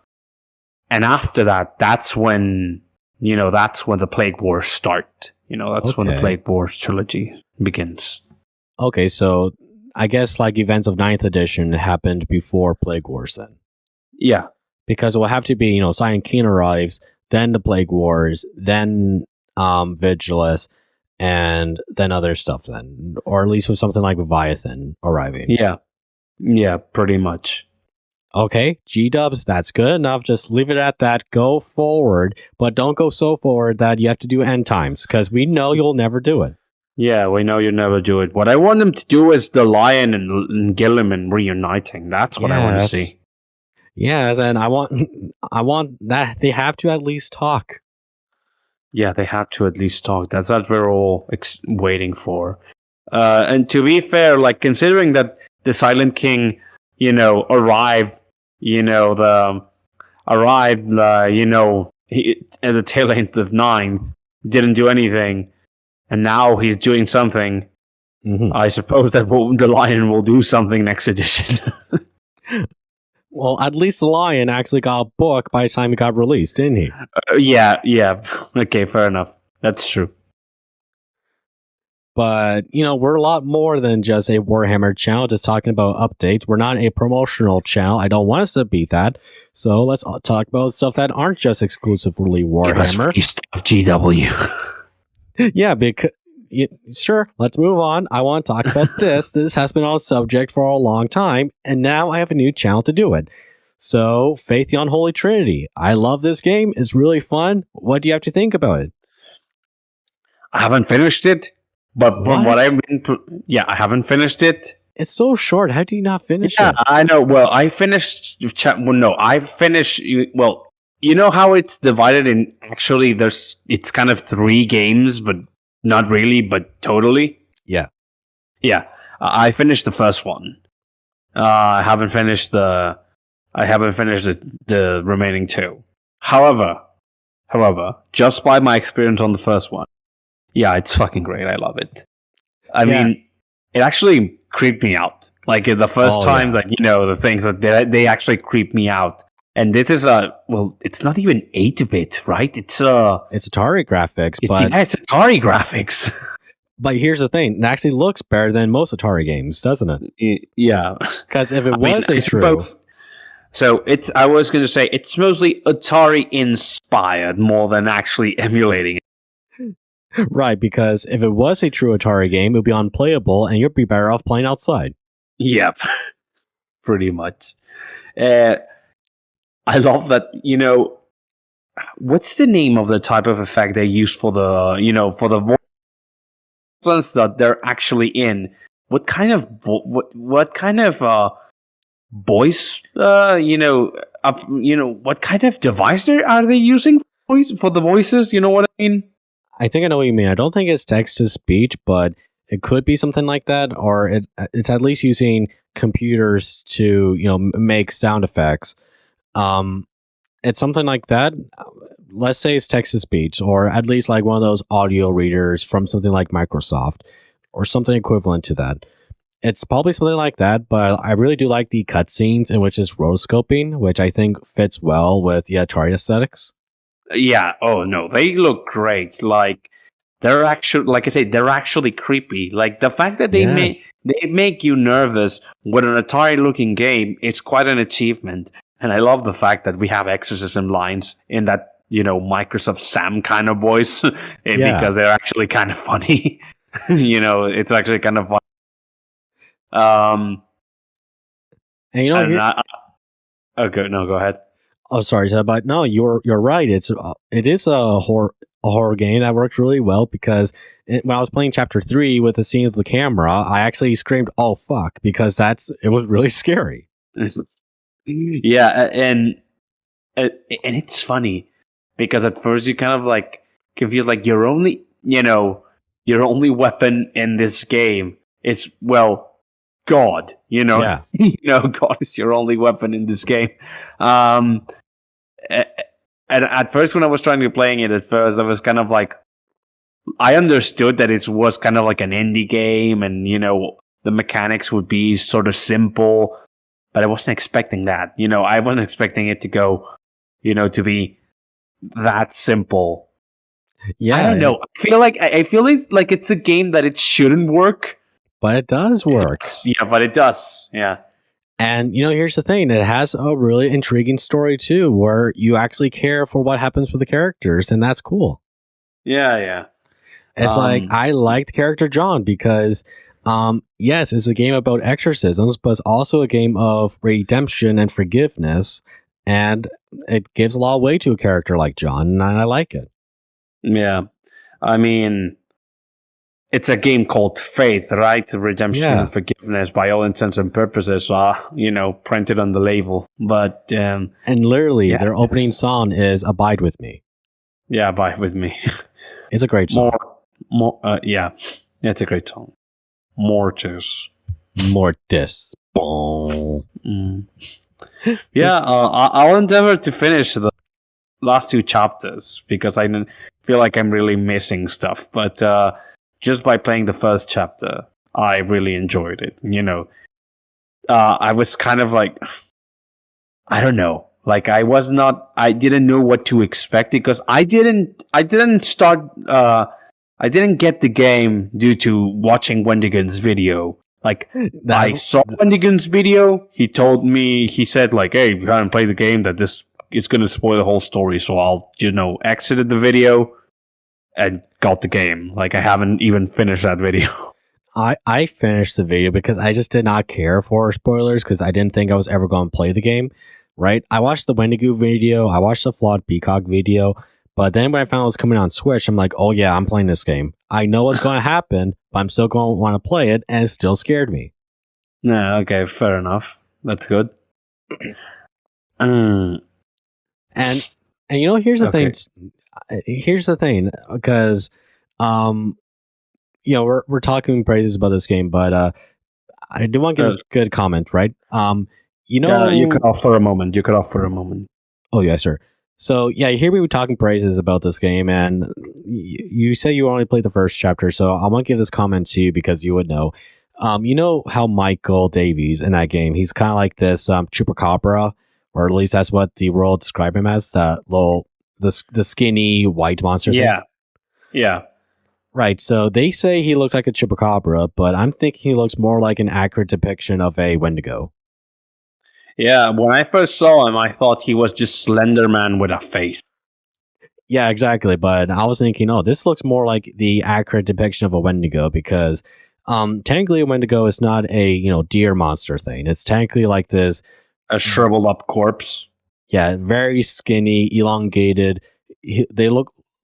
[SPEAKER 2] And after that, that's when the Plague Wars start. That's when the Plague Wars trilogy begins.
[SPEAKER 1] Okay, so I guess like events of 9th edition happened before Plague Wars then.
[SPEAKER 2] Yeah.
[SPEAKER 1] Because it will have to be, Silent King arrives, then the Plague Wars, then Vigilus, and then other stuff then. Or at least with something like Leviathan arriving.
[SPEAKER 2] Yeah. Yeah, pretty much.
[SPEAKER 1] Okay, G-dubs, that's good enough. Just leave it at that. Go forward, but don't go so forward that you have to do end times, because we know you'll never do it.
[SPEAKER 2] Yeah, we know you'll never do it. What I want them to do is the Lion and Gilliman reuniting. That's what I want to see.
[SPEAKER 1] Yes, and I want that they have to at least talk.
[SPEAKER 2] Yeah, they have to at least talk. That's what we're all waiting for. And to be fair, like considering that the Silent King, arrived, at the tail end of 9th, didn't do anything, and now he's doing something. Mm-hmm. I suppose that the Lion will do something next edition.
[SPEAKER 1] Well, at least the Lion actually got a book by the time it got released, didn't he?
[SPEAKER 2] Yeah. Okay, fair enough. That's true.
[SPEAKER 1] But, we're a lot more than just a Warhammer channel, just talking about updates. We're not a promotional channel. I don't want us to be that. So let's talk about stuff that aren't just exclusively Warhammer.
[SPEAKER 2] Free stuff, GW.
[SPEAKER 1] Yeah, because... Sure, let's move on. I want to talk about this. This has been on subject for a long time, and now I have a new channel to do it. So, Faith the Unholy Trinity. I love this game. It's really fun. What do you have to think about it?
[SPEAKER 2] I haven't finished it, but from what I've been... I haven't finished it.
[SPEAKER 1] It's so short. How do you not finish it?
[SPEAKER 2] Yeah, I know. Well, I finished... I finished... Well, you know how it's divided in... Actually, it's kind of 3 games, but not really, but totally.
[SPEAKER 1] Yeah.
[SPEAKER 2] Yeah. I finished the first one. I haven't finished the remaining two. However, just by my experience on the first one, yeah, it's fucking great. I love it. I mean, it actually creeped me out. Like the first time that the things that they actually creep me out. And this is it's not even 8-bit, right? It's
[SPEAKER 1] Atari graphics, but
[SPEAKER 2] it's Atari graphics.
[SPEAKER 1] But here's the thing: it actually looks better than most Atari games, doesn't
[SPEAKER 2] it? Yeah,
[SPEAKER 1] because if it was true,
[SPEAKER 2] so I was going to say it's mostly Atari inspired more than actually emulating it.
[SPEAKER 1] Right? Because if it was a true Atari game, it would be unplayable, and you'd be better off playing outside.
[SPEAKER 2] Yep, pretty much. I love that. What's the name of the type of effect they use for the voice that they're actually in? What kind of what kind of voice? What kind of device are they using for the voices? You know what I mean?
[SPEAKER 1] I think I know what you mean. I don't think it's text to speech, but it could be something like that, or it's at least using computers to make sound effects. It's something like that. Let's say it's text to speech, or at least like one of those audio readers from something like Microsoft, or something equivalent to that. It's probably something like that, but I really do like the cutscenes in which it's rotoscoping, which I think fits well with the Atari aesthetics.
[SPEAKER 2] Yeah. Oh no, they look great. Like they're actually, like I say, they're actually creepy. Like the fact that they make you nervous with an Atari-looking game is quite an achievement. And I love the fact that we have exorcism lines in that, Microsoft Sam kind of voice because they're actually kind of funny. It's actually kind of fun.
[SPEAKER 1] And
[SPEAKER 2] okay, no, go ahead.
[SPEAKER 1] Oh, sorry, but no, you're right. It is a horror game that works really well because when I was playing Chapter 3 with the scene of the camera, I actually screamed, "Oh fuck!" because it was really scary.
[SPEAKER 2] Yeah, and it's funny because at first you kind of like confused, like your only weapon in this game is God.
[SPEAKER 1] Yeah.
[SPEAKER 2] God is your only weapon in this game. And at first when I was trying to playing it, at first I was kind of like, I understood that it was kind of like an indie game, and the mechanics would be sort of simple. But I wasn't expecting that. I wasn't expecting it to go, to be that simple.
[SPEAKER 1] Yeah,
[SPEAKER 2] I don't know. I feel like it's a game that it shouldn't work,
[SPEAKER 1] but it does work.
[SPEAKER 2] Yeah, but it does. Yeah.
[SPEAKER 1] And here's the thing: it has a really intriguing story too, where you actually care for what happens with the characters, and that's cool.
[SPEAKER 2] Yeah, yeah.
[SPEAKER 1] It's like I like the character John because. Yes, it's a game about exorcisms, but it's also a game of redemption and forgiveness, and it gives a lot of weight to a character like John, and I like it.
[SPEAKER 2] Yeah, I mean, it's a game called Faith, right? Redemption and forgiveness, by all intents and purposes, printed on the label. But
[SPEAKER 1] and literally, their opening song is "Abide with Me."
[SPEAKER 2] Yeah, "Abide with Me."
[SPEAKER 1] It's a great song.
[SPEAKER 2] Yeah, it's a great song. Mortis.
[SPEAKER 1] Boom.
[SPEAKER 2] Yeah, I'll endeavor to finish the last two chapters because I feel like I'm really missing stuff. But just by playing the first chapter, I really enjoyed it. I was kind of like, I don't know. Like I didn't know what to expect because I didn't get the game due to watching Wendigon's video. Like, I saw Wendigon's video. He said, like, hey, if you haven't played the game, that it's going to spoil the whole story. So I'll, exited the video and got the game. Like, I haven't even finished that video.
[SPEAKER 1] I finished the video because I just did not care for spoilers because I didn't think I was ever going to play the game, right? I watched the Wendigo video. I watched the Flawed Peacock video. But then when I found it was coming on Switch, I'm like, oh yeah, I'm playing this game. I know what's going to happen, but I'm still going to want to play it, and it still scared me.
[SPEAKER 2] No, okay, fair enough. That's good.
[SPEAKER 1] And here's the thing. Here's the thing, because we're talking praises about this game, but I do want to give this good comment, right?
[SPEAKER 2] you could off for a moment.
[SPEAKER 1] Oh, yes, sir. So, yeah, you hear me talking praises about this game, and you say you only played the first chapter, so I want to give this comment to you because you would know. You know how Michael Davies in that game, he's kind of like this chupacabra, or at least that's what the world described him as, that little, the skinny white monster thing?
[SPEAKER 2] Yeah.
[SPEAKER 1] Right, so they say he looks like a chupacabra, but I'm thinking he looks more like an accurate depiction of a Wendigo.
[SPEAKER 2] Yeah, when I first saw him, I thought he was just Slender Man with a face.
[SPEAKER 1] Yeah, exactly. But I was thinking, this looks more like the accurate depiction of a Wendigo because technically a Wendigo is not a, deer monster thing. It's technically like this.
[SPEAKER 2] A shriveled up corpse.
[SPEAKER 1] Yeah, very skinny, elongated. They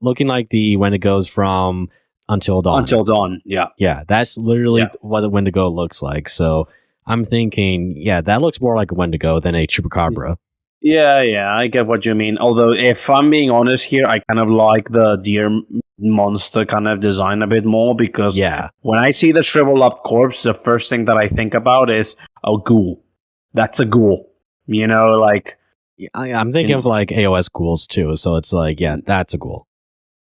[SPEAKER 1] looking like the Wendigos from Until Dawn.
[SPEAKER 2] Until Dawn, yeah.
[SPEAKER 1] Yeah, that's literally what a Wendigo looks like. So I'm thinking, that looks more like a Wendigo than a Chupacabra.
[SPEAKER 2] Yeah, I get what you mean. Although, if I'm being honest here, I kind of like the deer monster kind of design a bit more because when I see the shriveled up corpse, the first thing that I think about is a ghoul. That's a ghoul.
[SPEAKER 1] I'm thinking of like AOS ghouls too. So it's like, that's a ghoul.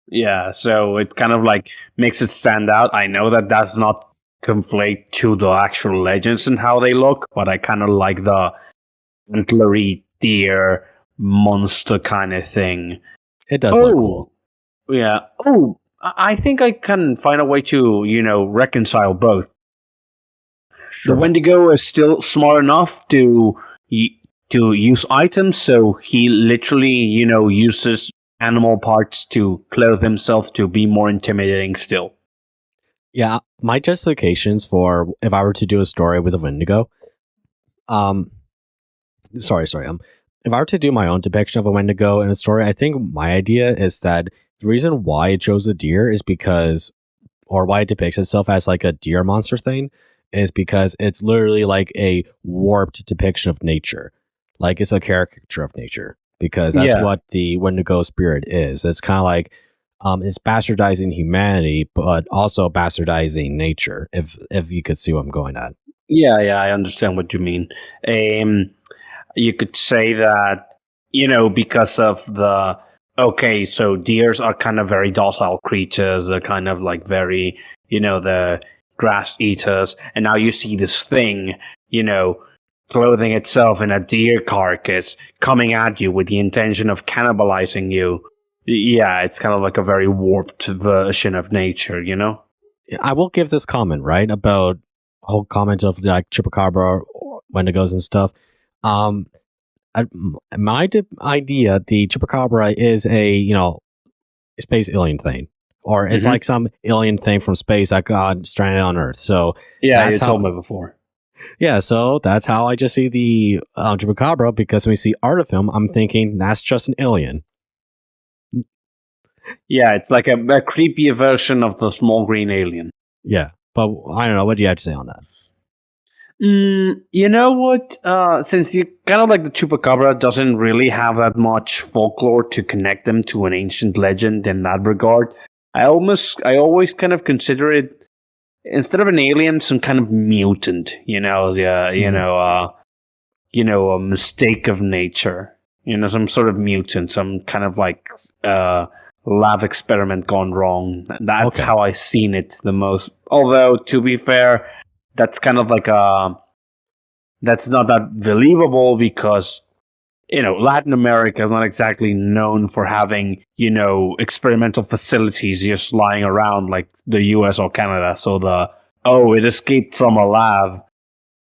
[SPEAKER 2] Yeah, so it kind of like makes it stand out. I know that does not conflate to the actual legends and how they look, but I kind of like the antlery deer monster kind of thing.
[SPEAKER 1] It does look cool.
[SPEAKER 2] Yeah. I think I can find a way to, reconcile both. Sure. The Wendigo is still smart enough to use items, so he literally, uses animal parts to clothe himself to be more intimidating still.
[SPEAKER 1] Yeah, my justifications for if I were to do a story with a Wendigo, if I were to do my own depiction of a Wendigo in a story, I think my idea is that the reason why it chose a deer is because, or why it depicts itself as like a deer monster thing, is because it's literally like a warped depiction of nature. Like it's a caricature of nature. Because that's what the Wendigo spirit is. It's kind of like it's bastardizing humanity, but also bastardizing nature. If you could see what I'm going at.
[SPEAKER 2] Yeah, I understand what you mean. You could say that because of the so deers are kind of very docile creatures. They're kind of like very the grass eaters, and now you see this thing clothing itself in a deer carcass, coming at you with the intention of cannibalizing you. Yeah, it's kind of like a very warped version of nature,
[SPEAKER 1] I will give this comment, right, about whole comment of like Chupacabra, Wendigos and stuff. My idea, the Chupacabra is a, space alien thing. Or it's like some alien thing from space that got stranded on Earth. So
[SPEAKER 2] yeah, you told me before.
[SPEAKER 1] Yeah, so that's how I just see the Chupacabra, because when we see Artifilm, I'm thinking that's just an alien.
[SPEAKER 2] Yeah, it's like a creepy version of the small green alien.
[SPEAKER 1] Yeah, but I don't know. What do you have to say on that?
[SPEAKER 2] You know what? Since you kind of like the Chupacabra doesn't really have that much folklore to connect them to an ancient legend in that regard, I always kind of consider it, instead of an alien, some kind of mutant, a mistake of nature, some sort of mutant, some kind of like lab experiment gone wrong. That's how I've seen it the most. Although, to be fair, that's kind of like that's not that believable because, Latin America is not exactly known for having, experimental facilities just lying around like the US or Canada. So it escaped from a lab.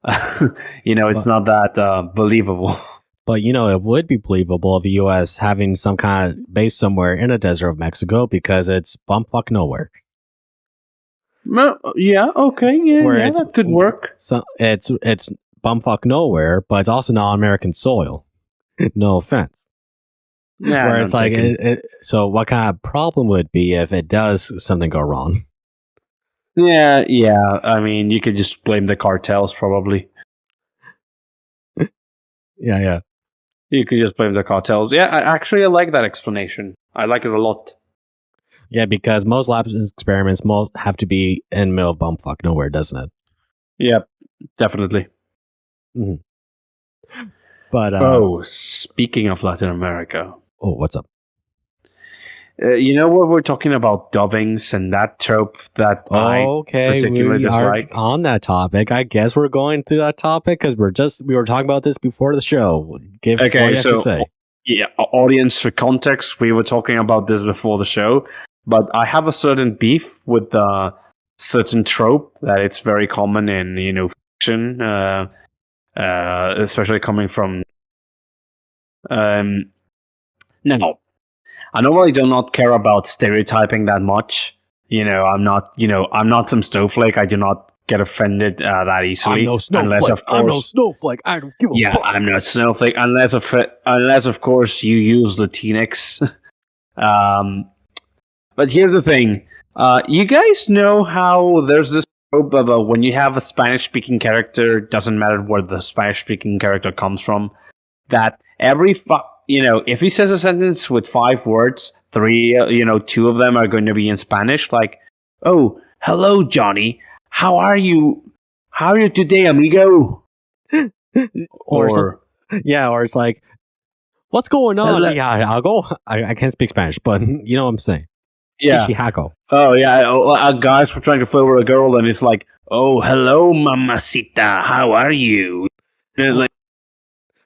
[SPEAKER 2] It's not that believable.
[SPEAKER 1] But, it would be believable of the US having some kind of base somewhere in the desert of Mexico because it's bumfuck nowhere.
[SPEAKER 2] Yeah, okay, yeah, that could work.
[SPEAKER 1] So it's bumfuck nowhere, but it's also not American soil. No offense.
[SPEAKER 2] Yeah,
[SPEAKER 1] where it's like, so what kind of problem would it be if it does something go wrong?
[SPEAKER 2] Yeah. I mean, you could just blame the cartels, probably.
[SPEAKER 1] Yeah.
[SPEAKER 2] You could just blame the cartels. Yeah, I like that explanation. I like it a lot.
[SPEAKER 1] Yeah, because most lab experiments most have to be in the middle of bumfuck nowhere, doesn't it?
[SPEAKER 2] Yep, definitely.
[SPEAKER 1] But
[SPEAKER 2] speaking of Latin America,
[SPEAKER 1] what's up?
[SPEAKER 2] You know what we're talking about dovings and that trope that I particularly
[SPEAKER 1] we are
[SPEAKER 2] dislike.
[SPEAKER 1] on that topic. I guess we're going through that topic because we were talking about this before the show. Give what you have to say.
[SPEAKER 2] Yeah, audience, for context, we were talking about this before the show, but I have a certain beef with a certain trope that it's very common in fiction, especially coming from. Now, I normally do not care about stereotyping that much. I'm not some snowflake. I do not get offended that easily.
[SPEAKER 1] I'm no snowflake.
[SPEAKER 2] Unless, of course,
[SPEAKER 1] I'm no snowflake. I don't give a fuck.
[SPEAKER 2] I'm not snowflake. Unless of course, you use Latinx. But here's the thing. You guys know how there's this trope of when you have a Spanish-speaking character, doesn't matter where the Spanish-speaking character comes from, that every if he says a sentence with 5 words, 3, 2 of them are going to be in Spanish. Like, oh, hello, Johnny. How are you? How are you today, amigo?
[SPEAKER 1] or it's like, what's going on? Yeah, I'll go. I can't speak Spanish, but you know what I'm saying.
[SPEAKER 2] Yeah.
[SPEAKER 1] Chichihaco.
[SPEAKER 2] Oh, yeah. Guys were trying to flirt with a girl, and it's like, oh, hello, mamacita. How are you?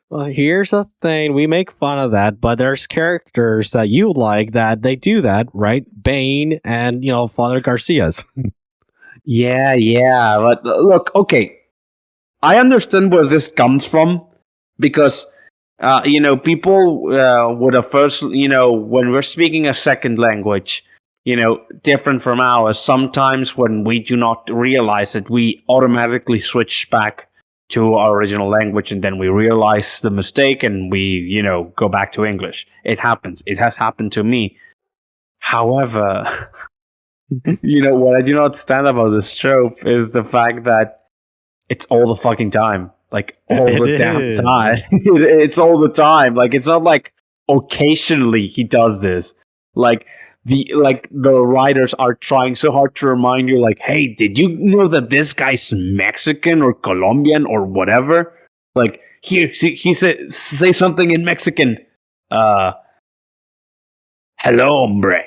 [SPEAKER 1] Well, here's the thing. We make fun of that, but there's characters that you like that they do that, right? Bane and, Father Garcia's.
[SPEAKER 2] Yeah. But look, okay. I understand where this comes from because, people would have first, when we're speaking a second language, different from ours, sometimes when we do not realize it, we automatically switch back to our original language, and then we realize the mistake and we, go back to English. It happens. It has happened to me. However, what I do not stand about this trope is the fact that it's all the fucking time. Like, all the damn time. It's all the time. Like, it's not like occasionally he does this. Like, the writers are trying so hard to remind you, like, hey, did you know that this guy's Mexican or Colombian or whatever? Like, here, he say something in Mexican. Hello, hombre.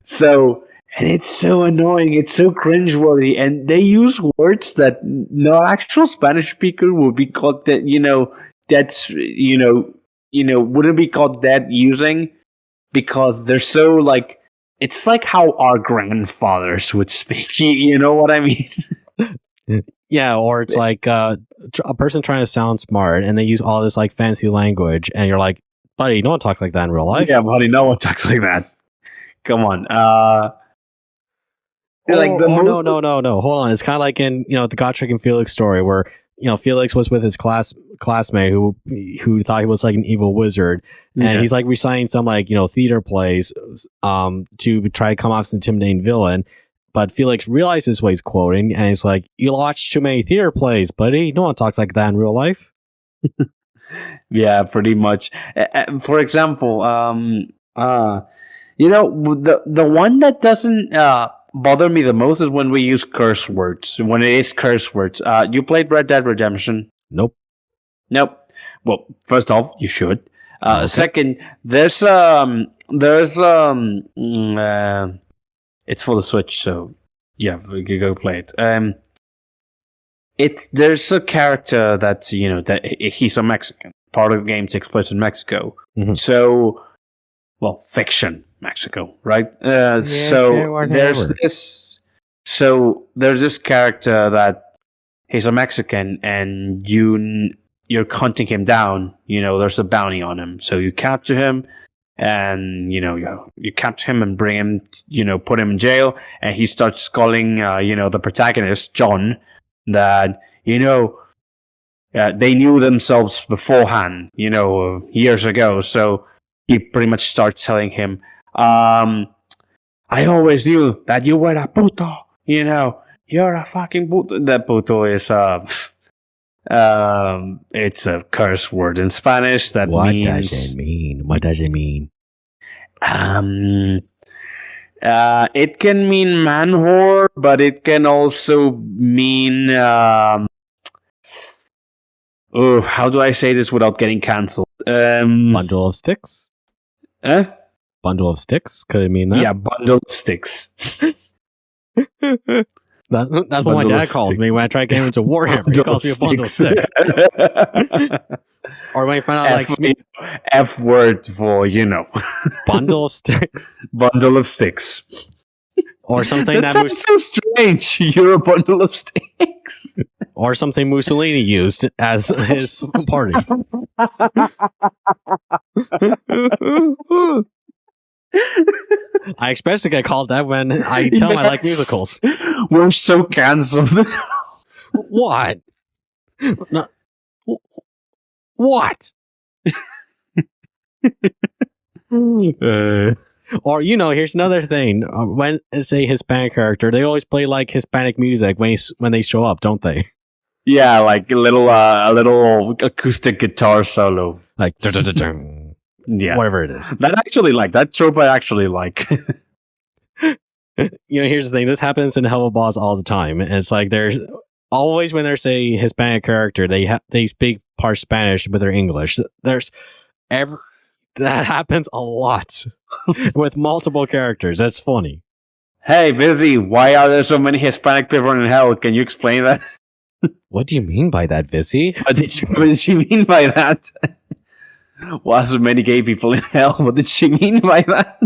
[SPEAKER 2] So, and it's so annoying. It's so cringeworthy, and they use words that no actual Spanish speaker would be called that. That's wouldn't be called that using, because they're so like, it's like how our grandfathers would speak. You know what I mean?
[SPEAKER 1] Yeah, or it's like a person trying to sound smart and they use all this like fancy language, and you're like, buddy, no one talks like that in real life.
[SPEAKER 2] Yeah, buddy, no one talks like that. Come on.
[SPEAKER 1] No. Hold on. It's kind of like in the Gottschalk and Felix story where Felix was with his classmate who thought he was like an evil wizard, and he's like reciting some like theater plays to try to come off as an intimidating villain. But Felix realizes what he's quoting, and he's like, "You watch too many theater plays, buddy. No one talks like that in real life."
[SPEAKER 2] Yeah, pretty much. For example, the one that doesn't bother me the most is when we use curse words. When it is curse words. You played Red Dead Redemption?
[SPEAKER 1] Nope.
[SPEAKER 2] Well, first off, you should.
[SPEAKER 1] Okay.
[SPEAKER 2] Second, there's it's for the Switch, so yeah, we could go play it. There's a character that's that he's a Mexican. Part of the game takes place in Mexico.
[SPEAKER 1] Mhm.
[SPEAKER 2] So, well, fiction Mexico, right? There's this character that he's a Mexican, and you're hunting him down. There's a bounty on him, so you capture him, and you capture him and bring him, put him in jail, and he starts sculling, the protagonist John, that they knew themselves beforehand, years ago. So he pretty much starts telling him, I always knew that you were a puto. You're a fucking puto. That puto is it's a curse word in Spanish. That
[SPEAKER 1] What
[SPEAKER 2] means,
[SPEAKER 1] does it mean? What does it mean?
[SPEAKER 2] It can mean man whore, but it can also mean. How do I say this without getting cancelled?
[SPEAKER 1] Bundle of sticks.
[SPEAKER 2] Eh?
[SPEAKER 1] Bundle of sticks. Could it mean that?
[SPEAKER 2] Yeah, bundle of sticks.
[SPEAKER 1] That's what my
[SPEAKER 2] Bundle
[SPEAKER 1] dad
[SPEAKER 2] of
[SPEAKER 1] calls
[SPEAKER 2] sticks.
[SPEAKER 1] me when I try getting into Warhammer. He calls me a bundle of sticks. Or when I find out
[SPEAKER 2] F word for
[SPEAKER 1] bundle of sticks.
[SPEAKER 2] Bundle of sticks.
[SPEAKER 1] Or something
[SPEAKER 2] that sounds so strange. You're a bundle of sticks.
[SPEAKER 1] Or something Mussolini used as his party. I expect to get called that when I tell him I like musicals.
[SPEAKER 2] We're so cancelled.
[SPEAKER 1] What? No. What? Or here's another thing. When it's a Hispanic character, they always play like Hispanic music when they show up, don't they?
[SPEAKER 2] Yeah, like a little acoustic guitar solo,
[SPEAKER 1] Like
[SPEAKER 2] yeah,
[SPEAKER 1] whatever it is.
[SPEAKER 2] That trope I actually like.
[SPEAKER 1] Here's the thing. This happens in Hell Boss all the time. It's like there's always when there's a Hispanic character, they speak part Spanish with their English. That happens a lot with multiple characters. That's funny.
[SPEAKER 2] Hey, Vizzy, why are there so many Hispanic people in hell? Can you explain that?
[SPEAKER 1] What do you mean by that, Vizzy?
[SPEAKER 2] What did she mean by that? Why so many gay people in hell? What did she mean by that?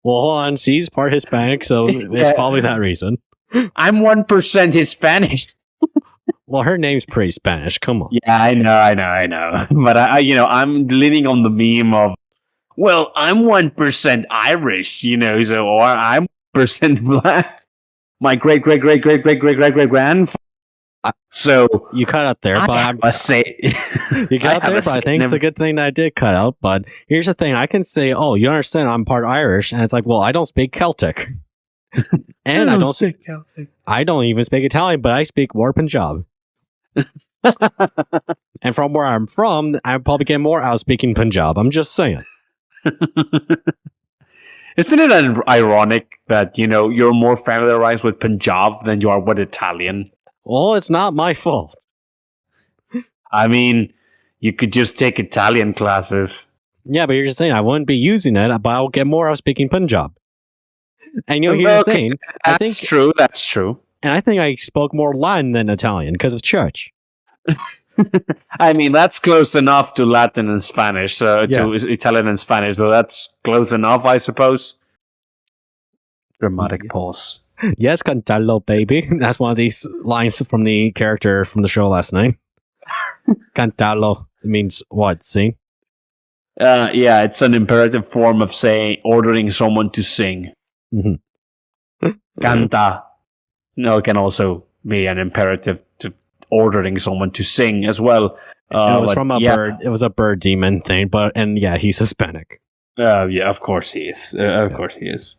[SPEAKER 1] Well, hold on. She's part Hispanic, so it's probably that reason.
[SPEAKER 2] I'm 1% Hispanic.
[SPEAKER 1] Well, her name's pretty Spanish. Come on.
[SPEAKER 2] Yeah, I know. But I'm leaning on the meme of, well, I'm 1% Irish, so, or I'm 1% black. My great grandfather. So
[SPEAKER 1] you cut out there, but I think it's a good thing that I did cut out. But here's the thing: I can say, "Oh, you understand? I'm part Irish," and it's like, "Well, I don't speak Celtic, and I don't speak Celtic. I don't even speak Italian, but I speak War Punjab." And from where I'm from, I probably get more out of speaking Punjab. I'm just saying.
[SPEAKER 2] Isn't it ironic that you're more familiarized with Punjab than you are with Italian?
[SPEAKER 1] Well, it's not my fault.
[SPEAKER 2] I mean, you could just take Italian classes.
[SPEAKER 1] Yeah, but here's the thing. I wouldn't be using it, but I'll get more out of speaking Punjab. And here's the thing.
[SPEAKER 2] That's true.
[SPEAKER 1] And I think I spoke more Latin than Italian because of church.
[SPEAKER 2] I mean, that's close enough to Latin and Spanish, to Italian and Spanish, so that's close enough, I suppose. Dramatic pause.
[SPEAKER 1] Yes, Cantarlo, baby. That's one of these lines from the character from the show last night. Cantarlo means what? Sing?
[SPEAKER 2] Yeah, it's an imperative form of ordering someone to sing.
[SPEAKER 1] Mm-hmm.
[SPEAKER 2] Canta. No, it can also be an imperative to ordering someone to sing as well.
[SPEAKER 1] It was from a bird. It was a bird demon thing, he's Hispanic.
[SPEAKER 2] Yeah, of course he is. Of course he is.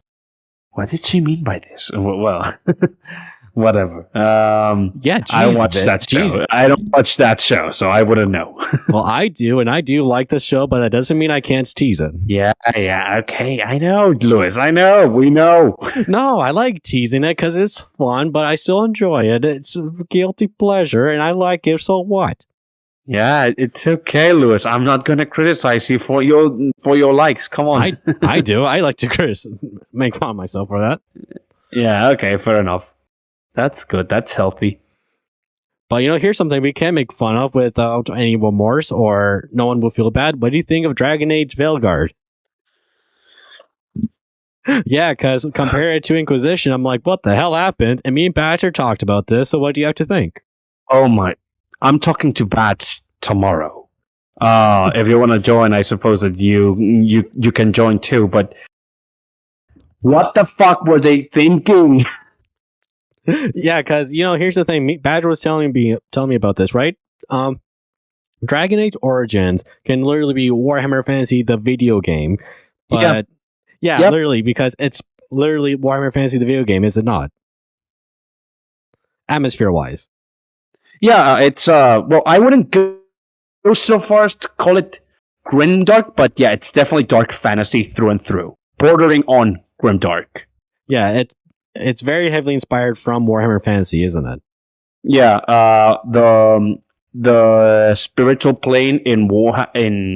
[SPEAKER 2] What did she mean by this? Well, whatever.
[SPEAKER 1] I
[SPEAKER 2] watch that show. I don't watch that show, so I wouldn't know.
[SPEAKER 1] Well, I do, and I do like the show, but that doesn't mean I can't tease it.
[SPEAKER 2] Yeah, okay. I know, Lewis. I know. We know.
[SPEAKER 1] No, I like teasing it because it's fun, but I still enjoy it. It's a guilty pleasure, and I like it, so what?
[SPEAKER 2] Yeah, it's okay, Lewis. I'm not going to criticize you for your likes. Come on.
[SPEAKER 1] I do. I like to make fun of myself for that.
[SPEAKER 2] Yeah, okay, fair enough. That's good. That's healthy.
[SPEAKER 1] But here's something we can make fun of without any remorse or no one will feel bad. What do you think of Dragon Age Veilguard? Yeah, because compare it to Inquisition, I'm like, what the hell happened? And me and Badger talked about this, so what do you have to think?
[SPEAKER 2] Oh my... I'm talking to Badge tomorrow. If you want to join, I suppose that you can join too, but what the fuck were they thinking?
[SPEAKER 1] Yeah, because, here's the thing. Badger was telling me about this, right? Dragon Age Origins can literally be Warhammer Fantasy, the video game. But, literally, because it's literally Warhammer Fantasy, the video game, is it not? Atmosphere-wise.
[SPEAKER 2] Yeah, it's, well, I wouldn't go so far as to call it grimdark, but yeah, it's definitely dark fantasy through and through, bordering on grimdark.
[SPEAKER 1] Yeah, it's very heavily inspired from Warhammer Fantasy, isn't it?
[SPEAKER 2] Yeah, the spiritual plane in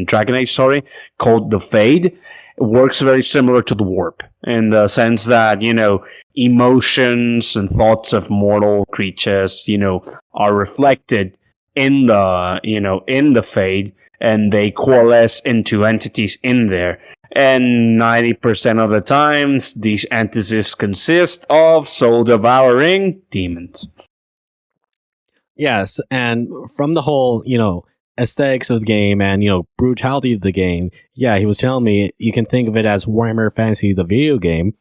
[SPEAKER 2] Dragon Age, called the Fade, works very similar to the Warp in the sense that emotions and thoughts of mortal creatures are reflected in the Fade, and they coalesce into entities in there. And 90% of the times, these entities consist of soul-devouring demons.
[SPEAKER 1] Yes, and from the whole, aesthetics of the game and, brutality of the game, yeah, he was telling me you can think of it as Warhammer Fantasy, the video game,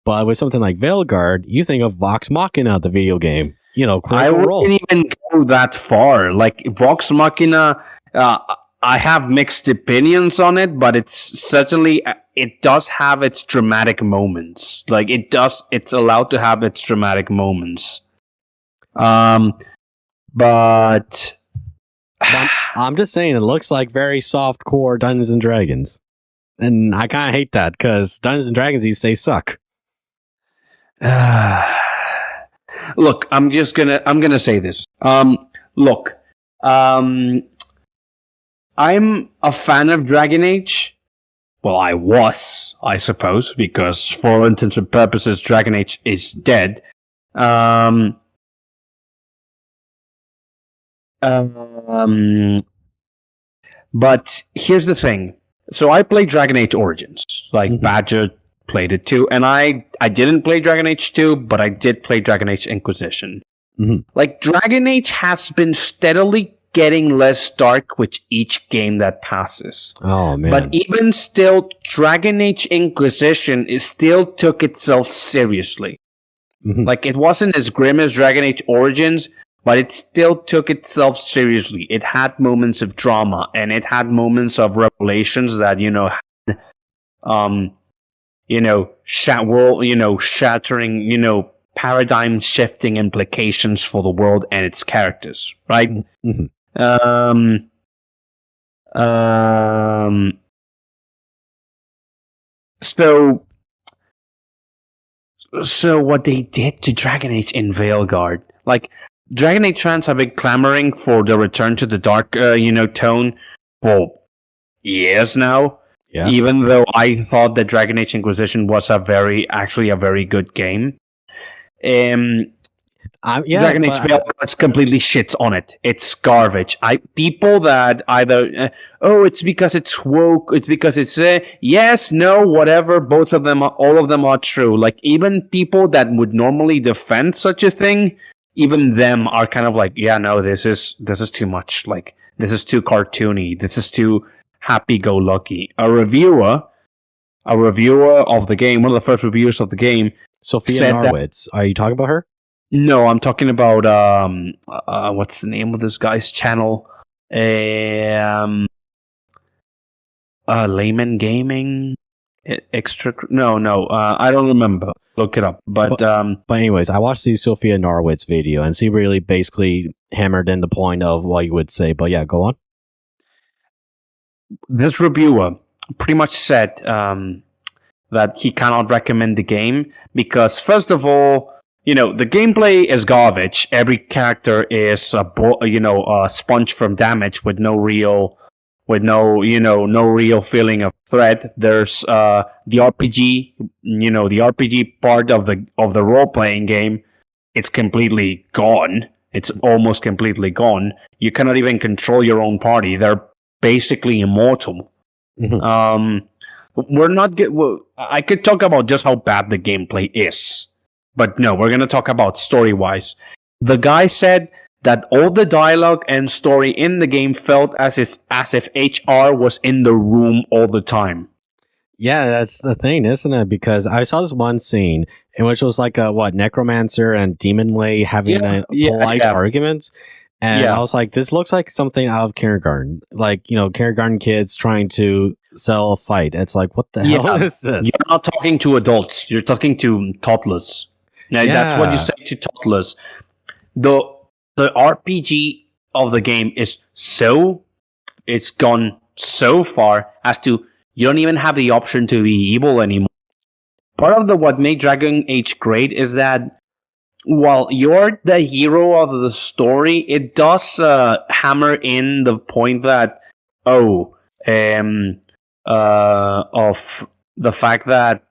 [SPEAKER 1] but with something like Veilguard, you think of Vox Machina, the video game.
[SPEAKER 2] I wouldn't even go that far. Like, Vox Machina, I have mixed opinions on it, but it does have its dramatic moments. Like, it's allowed to have its dramatic moments. But
[SPEAKER 1] I'm just saying, it looks like very soft core Dungeons and Dragons, and I kind of hate that because Dungeons and Dragons these days suck.
[SPEAKER 2] Look, I'm gonna say this. Look, I'm a fan of Dragon Age. Well, I was, I suppose, because for all intents and purposes, Dragon Age is dead. But here's the thing. So I played Dragon Age Origins. Like, Badger played it too. And I didn't play Dragon Age 2, but I did play Dragon Age Inquisition. Like, Dragon Age has been steadily getting less dark with each game that passes.
[SPEAKER 1] Oh, man.
[SPEAKER 2] But even still, Dragon Age Inquisition still took itself seriously. Like, it wasn't as grim as Dragon Age Origins, but it still took itself seriously. It had moments of drama, and it had moments of revelations that, shattering, paradigm-shifting implications for the world and its characters, right? So what they did to Dragon Age in Veilguard, like, Dragon Age fans have been clamoring for the return to the dark, tone for years now. Yeah. Even though I thought that Dragon Age Inquisition was a very good game. Dragon Age Veilguard completely shits on it. It's garbage. People that either it's because it's woke, it's because it's yes, no, whatever. All of them are true. Like, even people that would normally defend such a thing, even them are kind of like, yeah, no, this is too much. Like, this is too cartoony. This is too happy-go-lucky. A reviewer of the game, one of the first reviewers of the game,
[SPEAKER 1] Sophia Norwitz. Are you talking about her?
[SPEAKER 2] No, I'm talking about what's the name of this guy's channel? Layman Gaming. No. I don't remember. Look it up. But
[SPEAKER 1] anyways, I watched the Sophia Norwitz video, and she really basically hammered in the point of what you would say. But yeah, go on.
[SPEAKER 2] This reviewer pretty much said that he cannot recommend the game because, first of all, the gameplay is garbage. Every character is a sponge from damage with no real feeling of threat. There's the RPG, the RPG part of the role playing game. It's completely gone. It's almost completely gone. You cannot even control your own party. They're basically immortal. I could talk about just how bad the gameplay is. But no, we're going to talk about story-wise. The guy said that all the dialogue and story in the game felt as if HR was in the room all the time.
[SPEAKER 1] Yeah, that's the thing, isn't it? Because I saw this one scene in which it was like necromancer and demon lay having polite arguments. And I was like, this looks like something out of kindergarten. Like, kindergarten kids trying to sell a fight. It's like, what the hell is this?
[SPEAKER 2] You're not talking to adults. You're talking to toddlers. Now, that's what you say to toddlers. The RPG of the game is it's gone so far as to you don't even have the option to be evil anymore. Part of what made Dragon Age great is that while you're the hero of the story, it does hammer in the point that of the fact that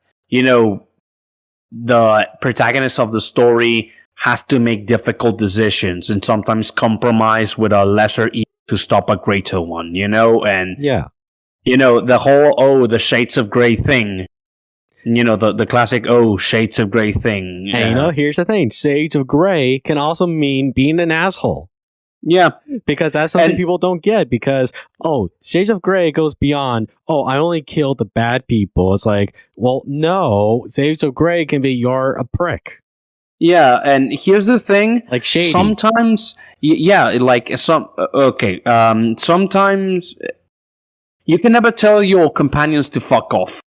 [SPEAKER 2] the protagonist of the story has to make difficult decisions and sometimes compromise with a lesser evil to stop a greater one. And the whole the shades of gray thing. The classic, shades of gray thing.
[SPEAKER 1] And here's the thing. Shades of gray can also mean being an asshole.
[SPEAKER 2] Yeah.
[SPEAKER 1] Because that's something people don't get. Because, shades of gray goes beyond, I only killed the bad people. It's like, well, no. Shades of gray can be you're a prick.
[SPEAKER 2] Yeah, and here's the thing.
[SPEAKER 1] Like shady.
[SPEAKER 2] Sometimes, sometimes you can never tell your companions to fuck off.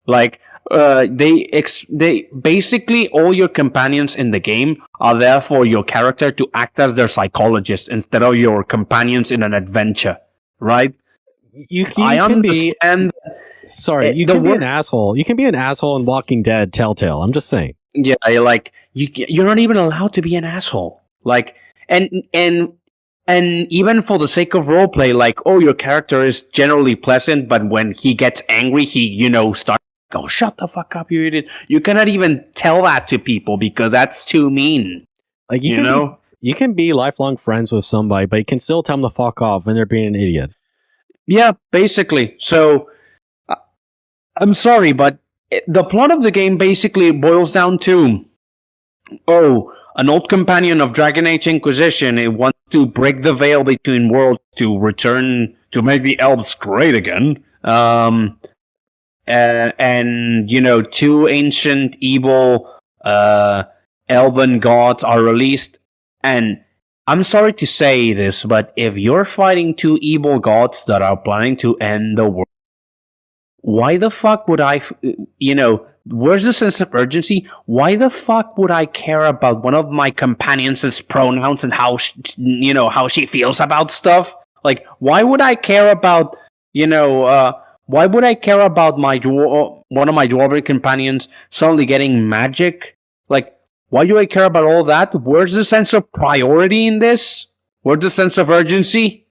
[SPEAKER 2] Like, they basically all your companions in the game are there for your character to act as their psychologist instead of your companions in an adventure, right?
[SPEAKER 1] I understand. You can be an asshole. You can be an asshole in Walking Dead Telltale. I'm just saying.
[SPEAKER 2] Yeah, you're not even allowed to be an asshole. Like, and even for the sake of roleplay, like, your character is generally pleasant, but when he gets angry, he starts. Oh, shut the fuck up, you idiot. You cannot even tell that to people because that's too mean.
[SPEAKER 1] Like, you can be lifelong friends with somebody, but you can still tell them to fuck off when they're being an idiot.
[SPEAKER 2] Yeah, basically. So, I'm sorry, but the plot of the game basically boils down to, an old companion of Dragon Age Inquisition, it wants to break the veil between worlds to return to make the elves great again. And two ancient evil elven gods are released. And I'm sorry to say this, but if you're fighting two evil gods that are planning to end the world, why the fuck would I, where's the sense of urgency? Why the fuck would I care about one of my companions' pronouns and how she feels about stuff? Like, why would I care about, why would I care about one of my dwarven companions suddenly getting magic? Like, why do I care about all that? Where's the sense of priority in this? Where's the sense of urgency?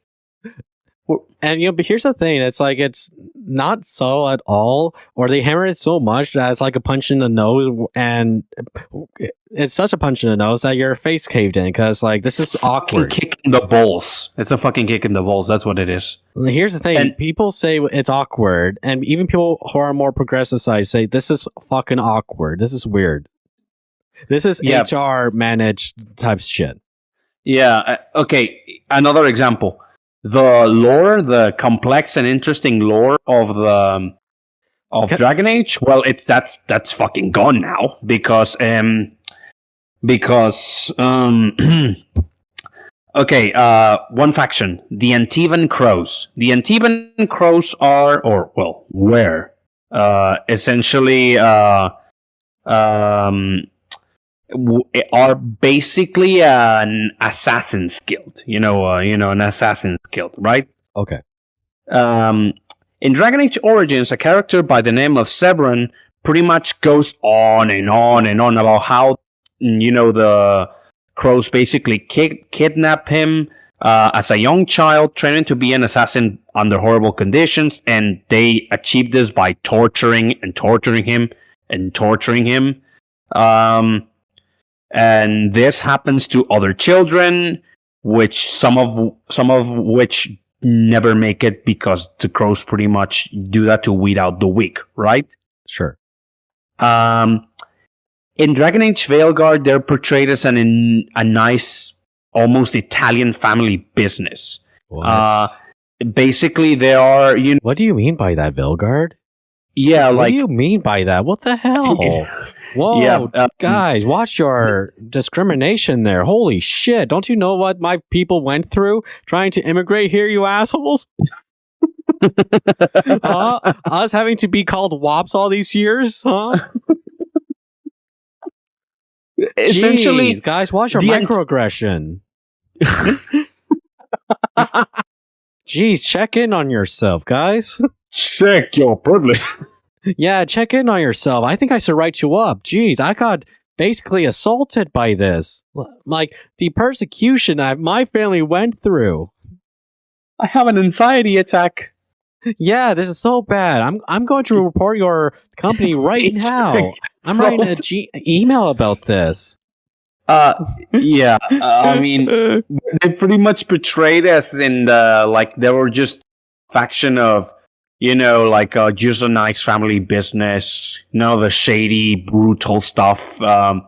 [SPEAKER 1] And but here's the thing: it's like it's not subtle at all, or they hammer it so much that it's like a punch in the nose, and it's such a punch in the nose that your face caved in because like this is awkward.
[SPEAKER 2] Kick in the balls. It's a fucking kick in the balls. That's what it is.
[SPEAKER 1] Here's the thing: people say it's awkward, and even people who are more progressive side say this is fucking awkward. This is weird. This is HR managed type shit.
[SPEAKER 2] Yeah. Okay. Another example. The lore, the complex and interesting lore of Dragon Age, well, that's fucking gone now because okay, one faction, the Antivan Crows. The Antivan Crows were essentially are basically an assassin's guild, an assassin's guild, right?
[SPEAKER 1] Okay.
[SPEAKER 2] In Dragon Age Origins, a character by the name of Severin pretty much goes on and on and on about how, the crows basically kidnap him as a young child, training to be an assassin under horrible conditions, and they achieve this by torturing him. And this happens to other children, which some of which never make it because the crows pretty much do that to weed out the weak, right?
[SPEAKER 1] Sure.
[SPEAKER 2] In Dragon Age Veilguard, they're portrayed as a nice, almost Italian family business. Basically, they are.
[SPEAKER 1] What do you mean by that, Veilguard?
[SPEAKER 2] Yeah,
[SPEAKER 1] what do you mean by that? What the hell? Whoa, guys, watch your discrimination there. Holy shit. Don't you know what my people went through trying to immigrate here, you assholes? Us having to be called wops all these years, huh?
[SPEAKER 2] Essentially,
[SPEAKER 1] jeez, guys, watch your microaggression. Jeez, check in on yourself, guys.
[SPEAKER 2] Check your privilege.
[SPEAKER 1] Yeah, check in on yourself. I think I should write you up. Jeez, I got basically assaulted by this. Like, the persecution my family went through.
[SPEAKER 2] I have an anxiety attack.
[SPEAKER 1] Yeah, this is so bad. I'm going to report your company right now. I'm writing an email about this.
[SPEAKER 2] Yeah. I mean, they pretty much portrayed us in they were just faction of, just a nice family business. The shady, brutal stuff. The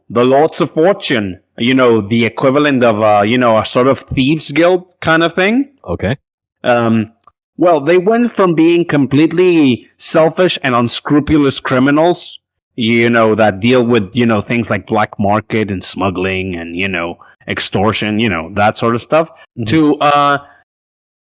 [SPEAKER 2] Lords of Fortune. The equivalent of a sort of thieves guild kind of thing.
[SPEAKER 1] Okay.
[SPEAKER 2] Well, they went from being completely selfish and unscrupulous criminals, that deal with, things like black market and smuggling and, extortion, that sort of stuff, to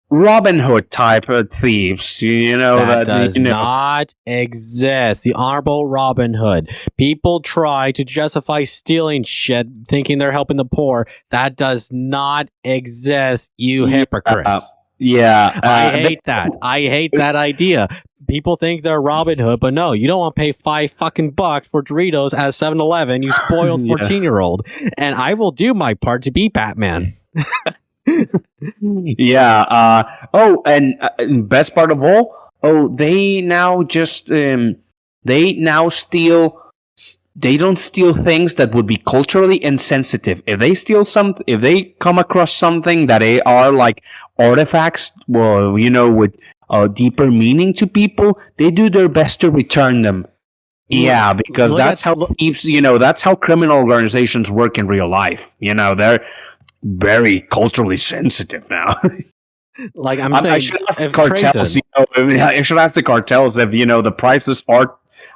[SPEAKER 2] Robin Hood type of thieves,
[SPEAKER 1] that does not exist. The Honorable Robin Hood. People try to justify stealing shit, thinking they're helping the poor. That does not exist, you hypocrites.
[SPEAKER 2] I
[SPEAKER 1] hate that. I hate that idea. People think they're Robin Hood, but no, you don't want to pay $5 for Doritos at 7-Eleven, you spoiled 14-year-old. And I will do my part to be Batman.
[SPEAKER 2] Best part of all, they now just they don't steal things that would be culturally insensitive. If they come across something that they are like artifacts, with a deeper meaning to people, they do their best to return them. Yeah, because that's how thieves, that's how criminal organizations work in real life. They're very culturally sensitive now.
[SPEAKER 1] Like I'm saying,
[SPEAKER 2] I should ask the cartels. I should ask the cartels if the priceless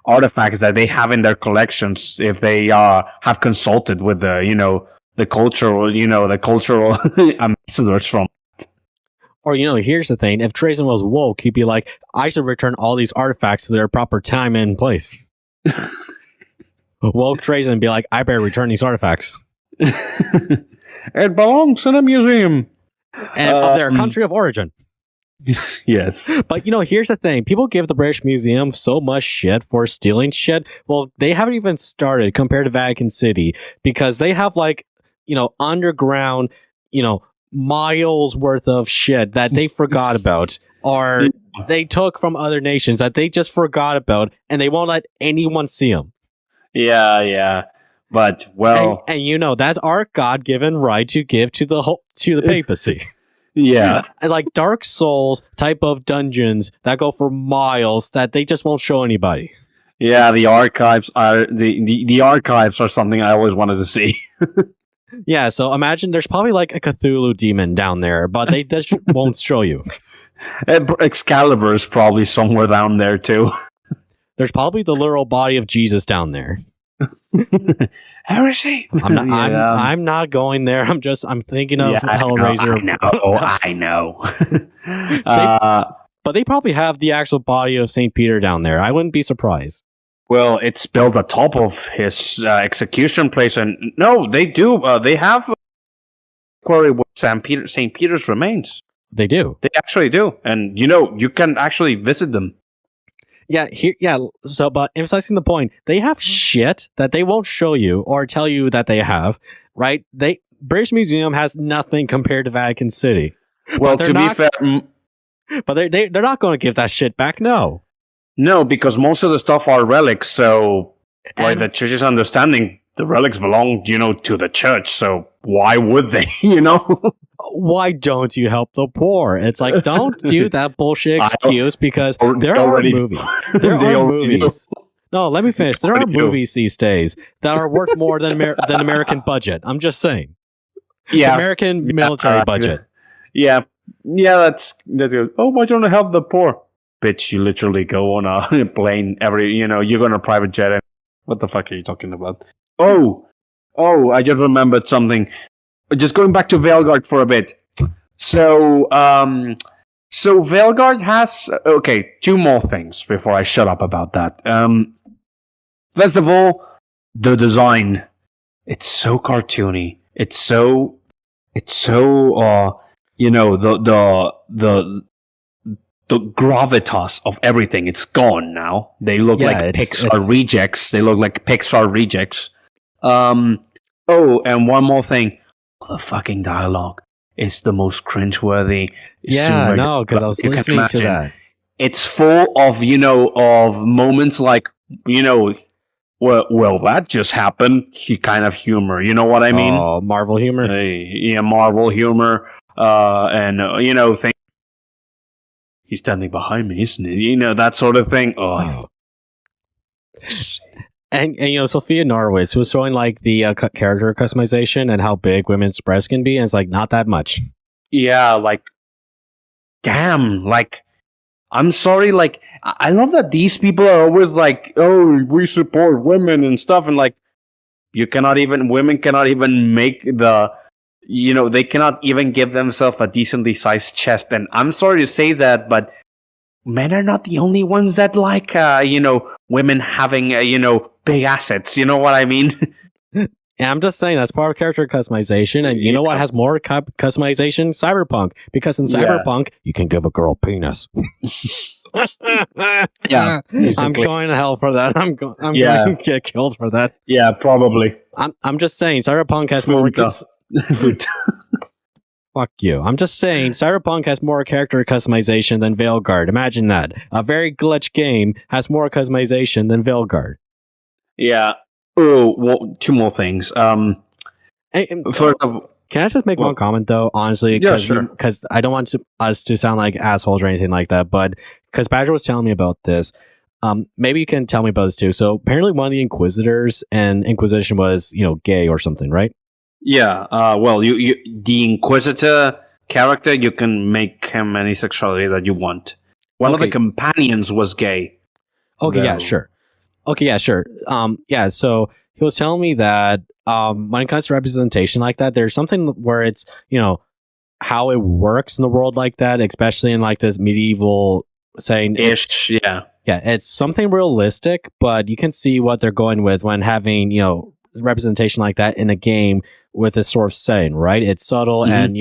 [SPEAKER 2] artifacts that they have in their collections, if they have consulted with the cultural ambassadors from.
[SPEAKER 1] Or, here's the thing. If Trazen was woke, he'd be like, I should return all these artifacts to their proper time and place. Woke Trazen would be like, I better return these artifacts.
[SPEAKER 2] It belongs in a museum.
[SPEAKER 1] And of their country of origin.
[SPEAKER 2] Yes.
[SPEAKER 1] But, here's the thing. People give the British Museum so much shit for stealing shit. Well, they haven't even started compared to Vatican City. Because they have, underground, miles worth of shit that they forgot about, or they took from other nations that they just forgot about, and they won't let anyone see them.
[SPEAKER 2] Yeah. But
[SPEAKER 1] and that's our God-given right to give to the papacy.
[SPEAKER 2] Yeah,
[SPEAKER 1] like Dark Souls type of dungeons that go for miles that they just won't show anybody.
[SPEAKER 2] Yeah, the archives are the archives are something I always wanted to see.
[SPEAKER 1] Yeah, so imagine there's probably like a Cthulhu demon down there, but they just won't show you.
[SPEAKER 2] Excalibur is probably somewhere down there too.
[SPEAKER 1] There's probably the literal body of Jesus down there.
[SPEAKER 2] Heresy.
[SPEAKER 1] I'm not going there. I'm thinking of Hellraiser.
[SPEAKER 2] I know.
[SPEAKER 1] But they probably have the actual body of St. Peter down there. I wouldn't be surprised.
[SPEAKER 2] Well, it's built atop of his execution place, and no, they do. They have a quarry with St. Peter's remains.
[SPEAKER 1] They do.
[SPEAKER 2] They actually do, and you can actually visit them.
[SPEAKER 1] Yeah, so, but emphasizing the point, they have shit that they won't show you or tell you that they have, right? British Museum has nothing compared to Vatican City.
[SPEAKER 2] Well, to be fair,
[SPEAKER 1] but they're not going to give that shit back. No,
[SPEAKER 2] because most of the stuff are relics. So, by the church's understanding, the relics belong, to the church. So why would they?
[SPEAKER 1] Why don't you help the poor? It's like, don't do that bullshit excuse because there are movies. There are movies. No, let me finish. There are movies these days that are worth more than American budget. I'm just saying.
[SPEAKER 2] Yeah,
[SPEAKER 1] American military budget.
[SPEAKER 2] Yeah, that's good. Oh, why don't I help the poor? Bitch, you literally go on a plane you go on a private jet. And what the fuck are you talking about? Oh, I just remembered something. Just going back to Veilguard for a bit. So Veilguard has two more things before I shut up about that. First of all, the design. It's so cartoony. It's so the gravitas of everything. It's gone now. They look like Pixar rejects. They look like Pixar rejects. Oh, and one more thing. The fucking dialogue is the most cringeworthy.
[SPEAKER 1] Yeah, no, because I was listening to that.
[SPEAKER 2] It's full of, of moments like, well, that just happened. Kind of humor. You know what I mean?
[SPEAKER 1] Oh, Marvel humor?
[SPEAKER 2] Yeah, Marvel humor. And, things. He's standing behind me, isn't he? That sort of thing. Oh.
[SPEAKER 1] And Sophia Norwitz was showing like the character customization and how big women's breasts can be, and it's like not that much.
[SPEAKER 2] Yeah, like, damn, like, I'm sorry, like, I love that these people are always like, oh, we support women and stuff, and like, women cannot even make they cannot even give themselves a decently sized chest, and I'm sorry to say that, but men are not the only ones that like, women having, big assets. You know what I mean?
[SPEAKER 1] Yeah, I'm just saying that's part of character customization. And you know what has more customization? Cyberpunk. Because in Cyberpunk, you can give a girl penis.
[SPEAKER 2] Yeah.
[SPEAKER 1] I'm going to hell for that. I'm going to get killed for that.
[SPEAKER 2] Yeah, probably.
[SPEAKER 1] I'm just saying Cyberpunk has more... Fuck you. I'm just saying, Cyberpunk has more character customization than Veilguard. Imagine that. A very glitch game has more customization than Veilguard.
[SPEAKER 2] Yeah. Oh, well, two more things.
[SPEAKER 1] Can I just make one comment, though? Honestly, because I don't want us to sound like assholes or anything like that, but because Badger was telling me about this, maybe you can tell me about this, too. So, apparently one of the Inquisitors and Inquisition was, gay or something, right?
[SPEAKER 2] Yeah, well, you the Inquisitor character, you can make him any sexuality that you want. One of the companions was gay.
[SPEAKER 1] Okay, yeah, sure. So he was telling me that when it comes to representation like that, there's something where it's, how it works in the world like that, especially in like this medieval
[SPEAKER 2] saying-ish, yeah.
[SPEAKER 1] Yeah, it's something realistic, but you can see what they're going with when having, representation like that in a game with this sort of setting, right? It's subtle and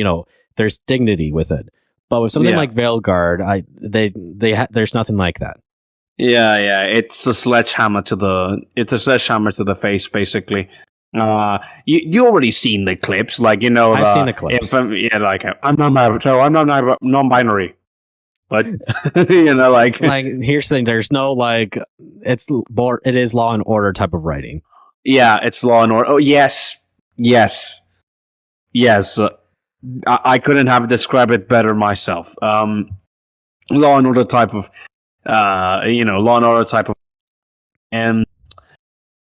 [SPEAKER 1] there's dignity with it. But with something like Veilguard, there's nothing like that.
[SPEAKER 2] Yeah, it's a sledgehammer to the face, basically. You already seen the clips, like
[SPEAKER 1] I've seen the clips.
[SPEAKER 2] I'm not non-binary. But like
[SPEAKER 1] here's the thing: there's no it is Law and Order type of writing.
[SPEAKER 2] Yeah, it's Law and Order. Oh, yes. I couldn't have described it better myself. Law and Order type of, Law and Order type of, and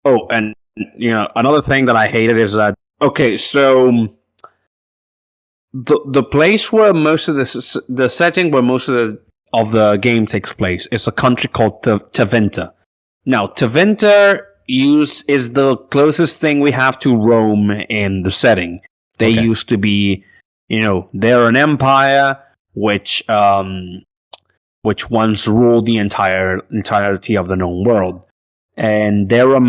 [SPEAKER 2] another thing that I hated is that so the place where most of the setting where most of the game takes place is a country called Tevinter. Now, Tevinter is the closest thing we have to Rome in the setting. They used to be, they're an empire which once ruled the entirety of the known world, and they're a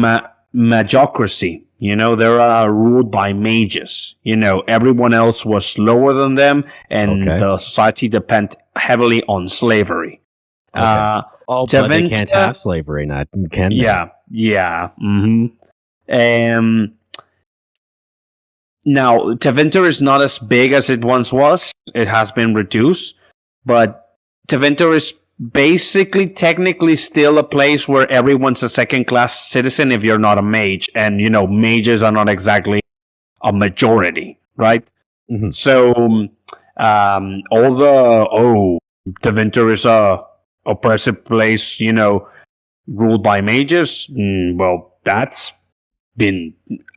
[SPEAKER 2] magocracy. They're ruled by mages. Everyone else was lower than them, and the society depend heavily on slavery.
[SPEAKER 1] But they can't have slavery, not can they?
[SPEAKER 2] Yeah. Mm-hmm. Now, Tevinter is not as big as it once was. It has been reduced, but Tevinter is basically technically still a place where everyone's a second-class citizen if you're not a mage, and mages are not exactly a majority, right?
[SPEAKER 1] Mm-hmm.
[SPEAKER 2] So Tevinter is a oppressive place, ruled by mages. Well,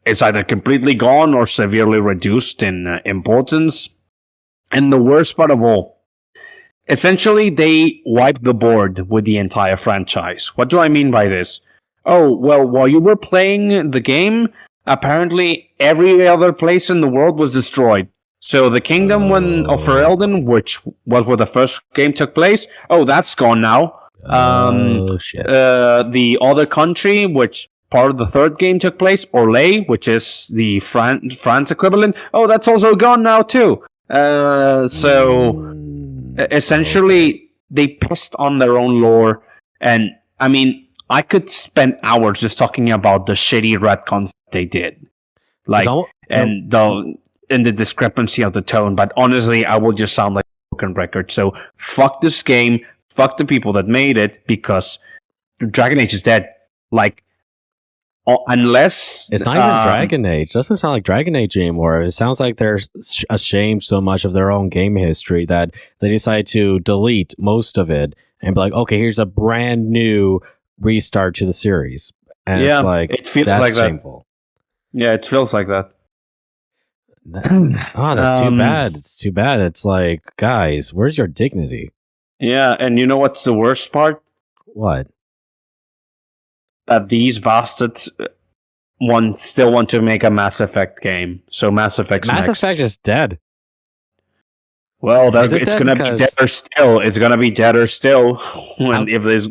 [SPEAKER 2] it's either completely gone or severely reduced in importance. And the worst part of all, essentially, they wiped the board with the entire franchise. What do I mean by this? Oh, well, while you were playing the game, apparently every other place in the world was destroyed. So the kingdom of Ferelden, which was where the first game took place, that's gone now.
[SPEAKER 1] Shit.
[SPEAKER 2] The other country, which part of the third game took place, Orlais, which is the France equivalent, that's also gone now too. Essentially, they pissed on their own lore, and I mean, I could spend hours just talking about the shitty retcons they did, like and the discrepancy of the tone. But honestly, I will just sound like a broken record. So fuck this game, fuck the people that made it, because Dragon Age is dead. Like, unless
[SPEAKER 1] it's not even Dragon Age. It doesn't sound like Dragon Age anymore. It sounds like they're ashamed so much of their own game history that they decide to delete most of it and be like, okay, here's a brand new restart to the series. And it's like,
[SPEAKER 2] it feels
[SPEAKER 1] that's
[SPEAKER 2] like
[SPEAKER 1] shameful.
[SPEAKER 2] That. Yeah, it feels like that.
[SPEAKER 1] That's too bad. It's too bad. It's like, guys, where's your dignity?
[SPEAKER 2] Yeah, and you know what's the worst part?
[SPEAKER 1] What?
[SPEAKER 2] That these bastards still want to make a Mass Effect game. So Mass Effect
[SPEAKER 1] is dead.
[SPEAKER 2] Well, it's going to be deader still. It's going to be deader still. If there's...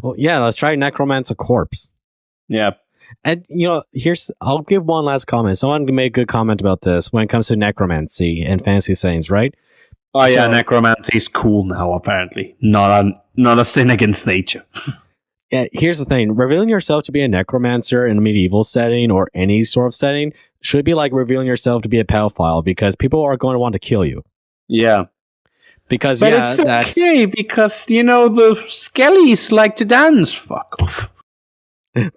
[SPEAKER 1] Well, yeah, let's try Necromance a corpse.
[SPEAKER 2] Yeah.
[SPEAKER 1] And, I'll give one last comment. Someone made a good comment about this when it comes to necromancy and fantasy settings, right?
[SPEAKER 2] Oh, yeah, necromancy is cool now, apparently. Not a sin against nature.
[SPEAKER 1] Yeah, here's the thing. Revealing yourself to be a necromancer in a medieval setting or any sort of setting should be like revealing yourself to be a pedophile, because people are going to want to kill you.
[SPEAKER 2] Yeah.
[SPEAKER 1] Because,
[SPEAKER 2] but it's okay, because, the Skellies like to dance. Fuck off.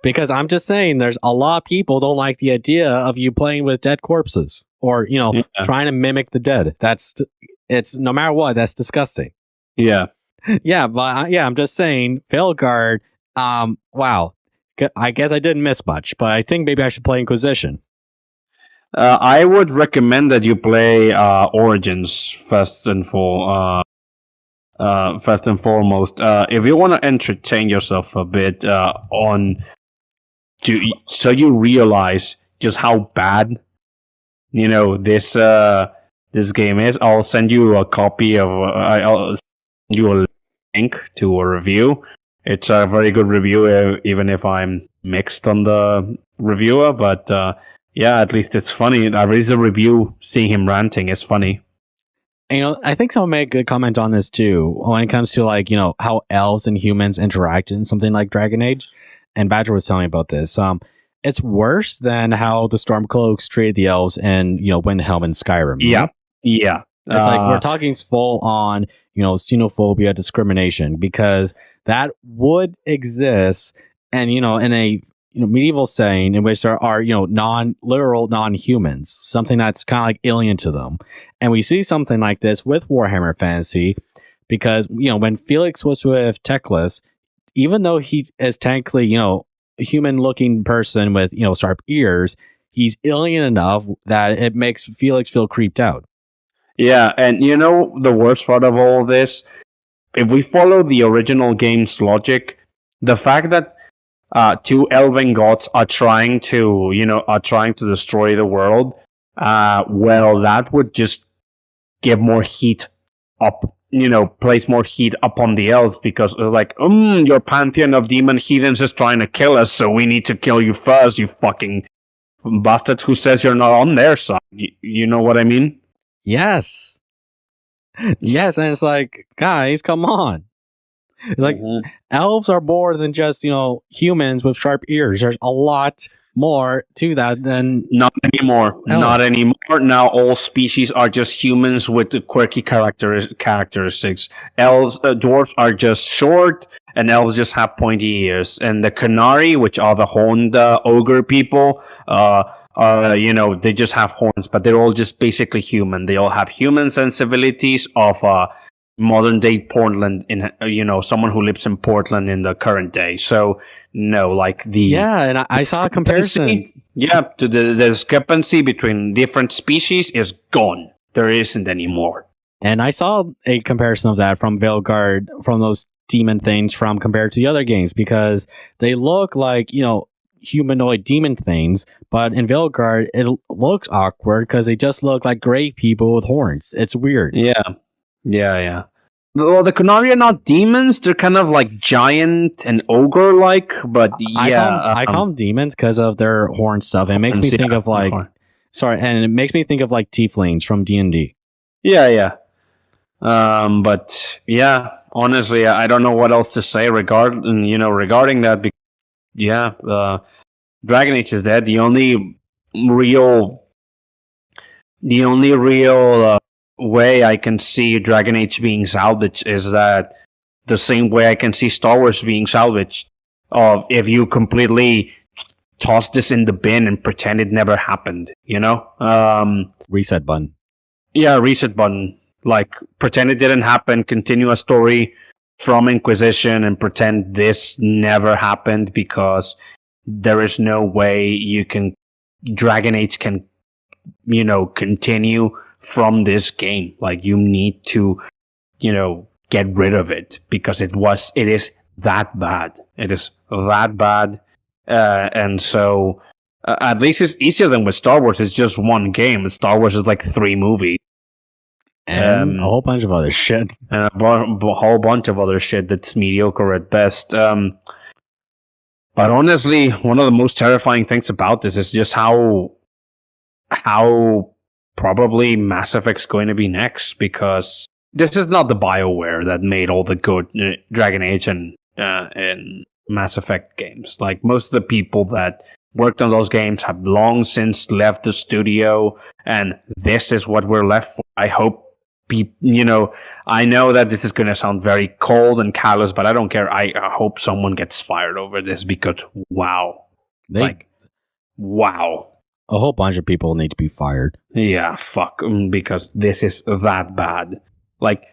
[SPEAKER 1] Because I'm just saying, there's a lot of people don't like the idea of you playing with dead corpses or, trying to mimic the dead. It's no matter what, that's disgusting.
[SPEAKER 2] Yeah.
[SPEAKER 1] Yeah, but I'm just saying, Veilguard, wow. I guess I didn't miss much, but I think maybe I should play Inquisition.
[SPEAKER 2] I would recommend that you play Origins first and foremost. If you want to entertain yourself a bit so you realize just how bad this game is. I'll send you a copy of I'll send you a link to a review. It's a very good review, even if I'm mixed on the reviewer, but yeah, at least it's funny. I raised a review seeing him ranting. It's funny.
[SPEAKER 1] I think someone made a good comment on this too when it comes to how elves and humans interact in something like Dragon Age. And Badger was telling me about this. It's worse than how the Stormcloaks treated the elves in Windhelm and Skyrim.
[SPEAKER 2] Yeah, yeah.
[SPEAKER 1] It's like we're talking full on xenophobia, discrimination, because that would exist, and in a medieval setting in which there are non-literal non-humans, something that's kind of like alien to them. And we see something like this with Warhammer Fantasy, because when Felix was with Teclis, even though he is technically a human-looking person with sharp ears, he's alien enough that it makes Felix feel creeped out.
[SPEAKER 2] Yeah, and the worst part of all this, if we follow the original game's logic, the fact that two elven gods are trying to destroy the world, well, that would just give more heat up, place more heat upon the elves, because they're like, your pantheon of demon heathens is trying to kill us, so we need to kill you first, you fucking bastards. Who says you're not on their side? You know what I mean?
[SPEAKER 1] Yes. Yes, and it's like, guys, come on. It's like, elves are more than just, humans with sharp ears. There's a lot more to that than...
[SPEAKER 2] Not anymore.
[SPEAKER 1] Elves.
[SPEAKER 2] Not anymore. Now all species are just humans with quirky characteristics. Dwarves are just short, and elves just have pointy ears. And the Canari, which are the horned ogre people, they just have horns, but they're all just basically human. They all have human sensibilities of modern day Portland, in someone who lives in Portland in the current day. So no, like
[SPEAKER 1] and I saw a comparison.
[SPEAKER 2] Yeah, to the discrepancy between different species is gone. There isn't anymore.
[SPEAKER 1] And I saw a comparison of that from Veilguard, from those demon things, from compared to the other games, because they look like humanoid demon things, but in Veilguard it looks awkward because they just look like gray people with horns. It's weird.
[SPEAKER 2] Yeah. Well, the Canari are not demons. They're kind of like giant and ogre-like, but yeah.
[SPEAKER 1] I call them demons because of their horn stuff. It makes me think of like Sorry, and it makes me think of like tieflings from D&D.
[SPEAKER 2] Yeah. But yeah, honestly, I don't know what else to say regarding that. Dragon Age is dead. The only real way I can see Dragon Age being salvaged is that the same way I can see Star Wars being salvaged. Of if you completely toss this in the bin and pretend it never happened,
[SPEAKER 1] Reset button.
[SPEAKER 2] Yeah, reset button. Like, pretend it didn't happen, continue a story from Inquisition and pretend this never happened, because there is no way Dragon Age can, continue from this game. Like, you need to, get rid of it, because it is that bad. It is that bad. And so, at least it's easier than with Star Wars. It's just one game. With Star Wars is like 3 movies.
[SPEAKER 1] And a whole bunch of other shit.
[SPEAKER 2] And a whole bunch of other shit that's mediocre at best. But honestly, one of the most terrifying things about this is just how probably Mass Effect's going to be next, because this is not the BioWare that made all the good Dragon Age and Mass Effect games. Like, most of the people that worked on those games have long since left the studio, and this is what we're left for. I hope I know that this is going to sound very cold and callous, but I don't care. I hope someone gets fired over this, because wow. Wow.
[SPEAKER 1] A whole bunch of people need to be fired.
[SPEAKER 2] Yeah, fuck, because this is that bad. Like,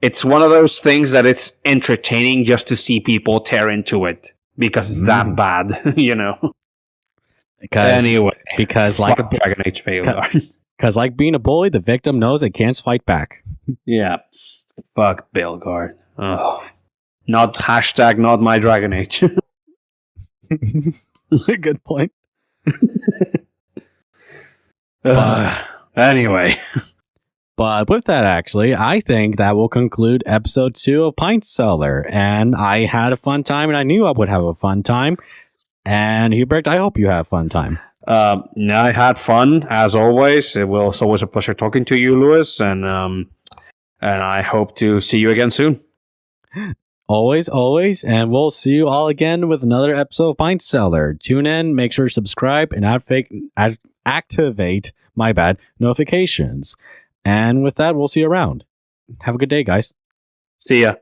[SPEAKER 2] it's one of those things that it's entertaining just to see people tear into it, because it's that bad,
[SPEAKER 1] Because like a
[SPEAKER 2] Dragon Age Veilguard.
[SPEAKER 1] Because like being a bully, the victim knows it can't fight back.
[SPEAKER 2] Yeah. Fuck Veilguard. Oh. Not my Dragon Age.
[SPEAKER 1] Good point.
[SPEAKER 2] Anyway.
[SPEAKER 1] But with that, actually, I think that will conclude episode 2 of Pint Cellar. And I had a fun time, and I knew I would have a fun time. And Hubrecht, I hope you have a fun time.
[SPEAKER 2] I had fun, as always. It's always a pleasure talking to you, Lewis, and I hope to see you again soon.
[SPEAKER 1] Always, and we'll see you all again with another episode of Pint Cellar. Tune in, make sure to subscribe, and activate notifications. And with that, we'll see you around. Have a good day, guys.
[SPEAKER 2] See ya.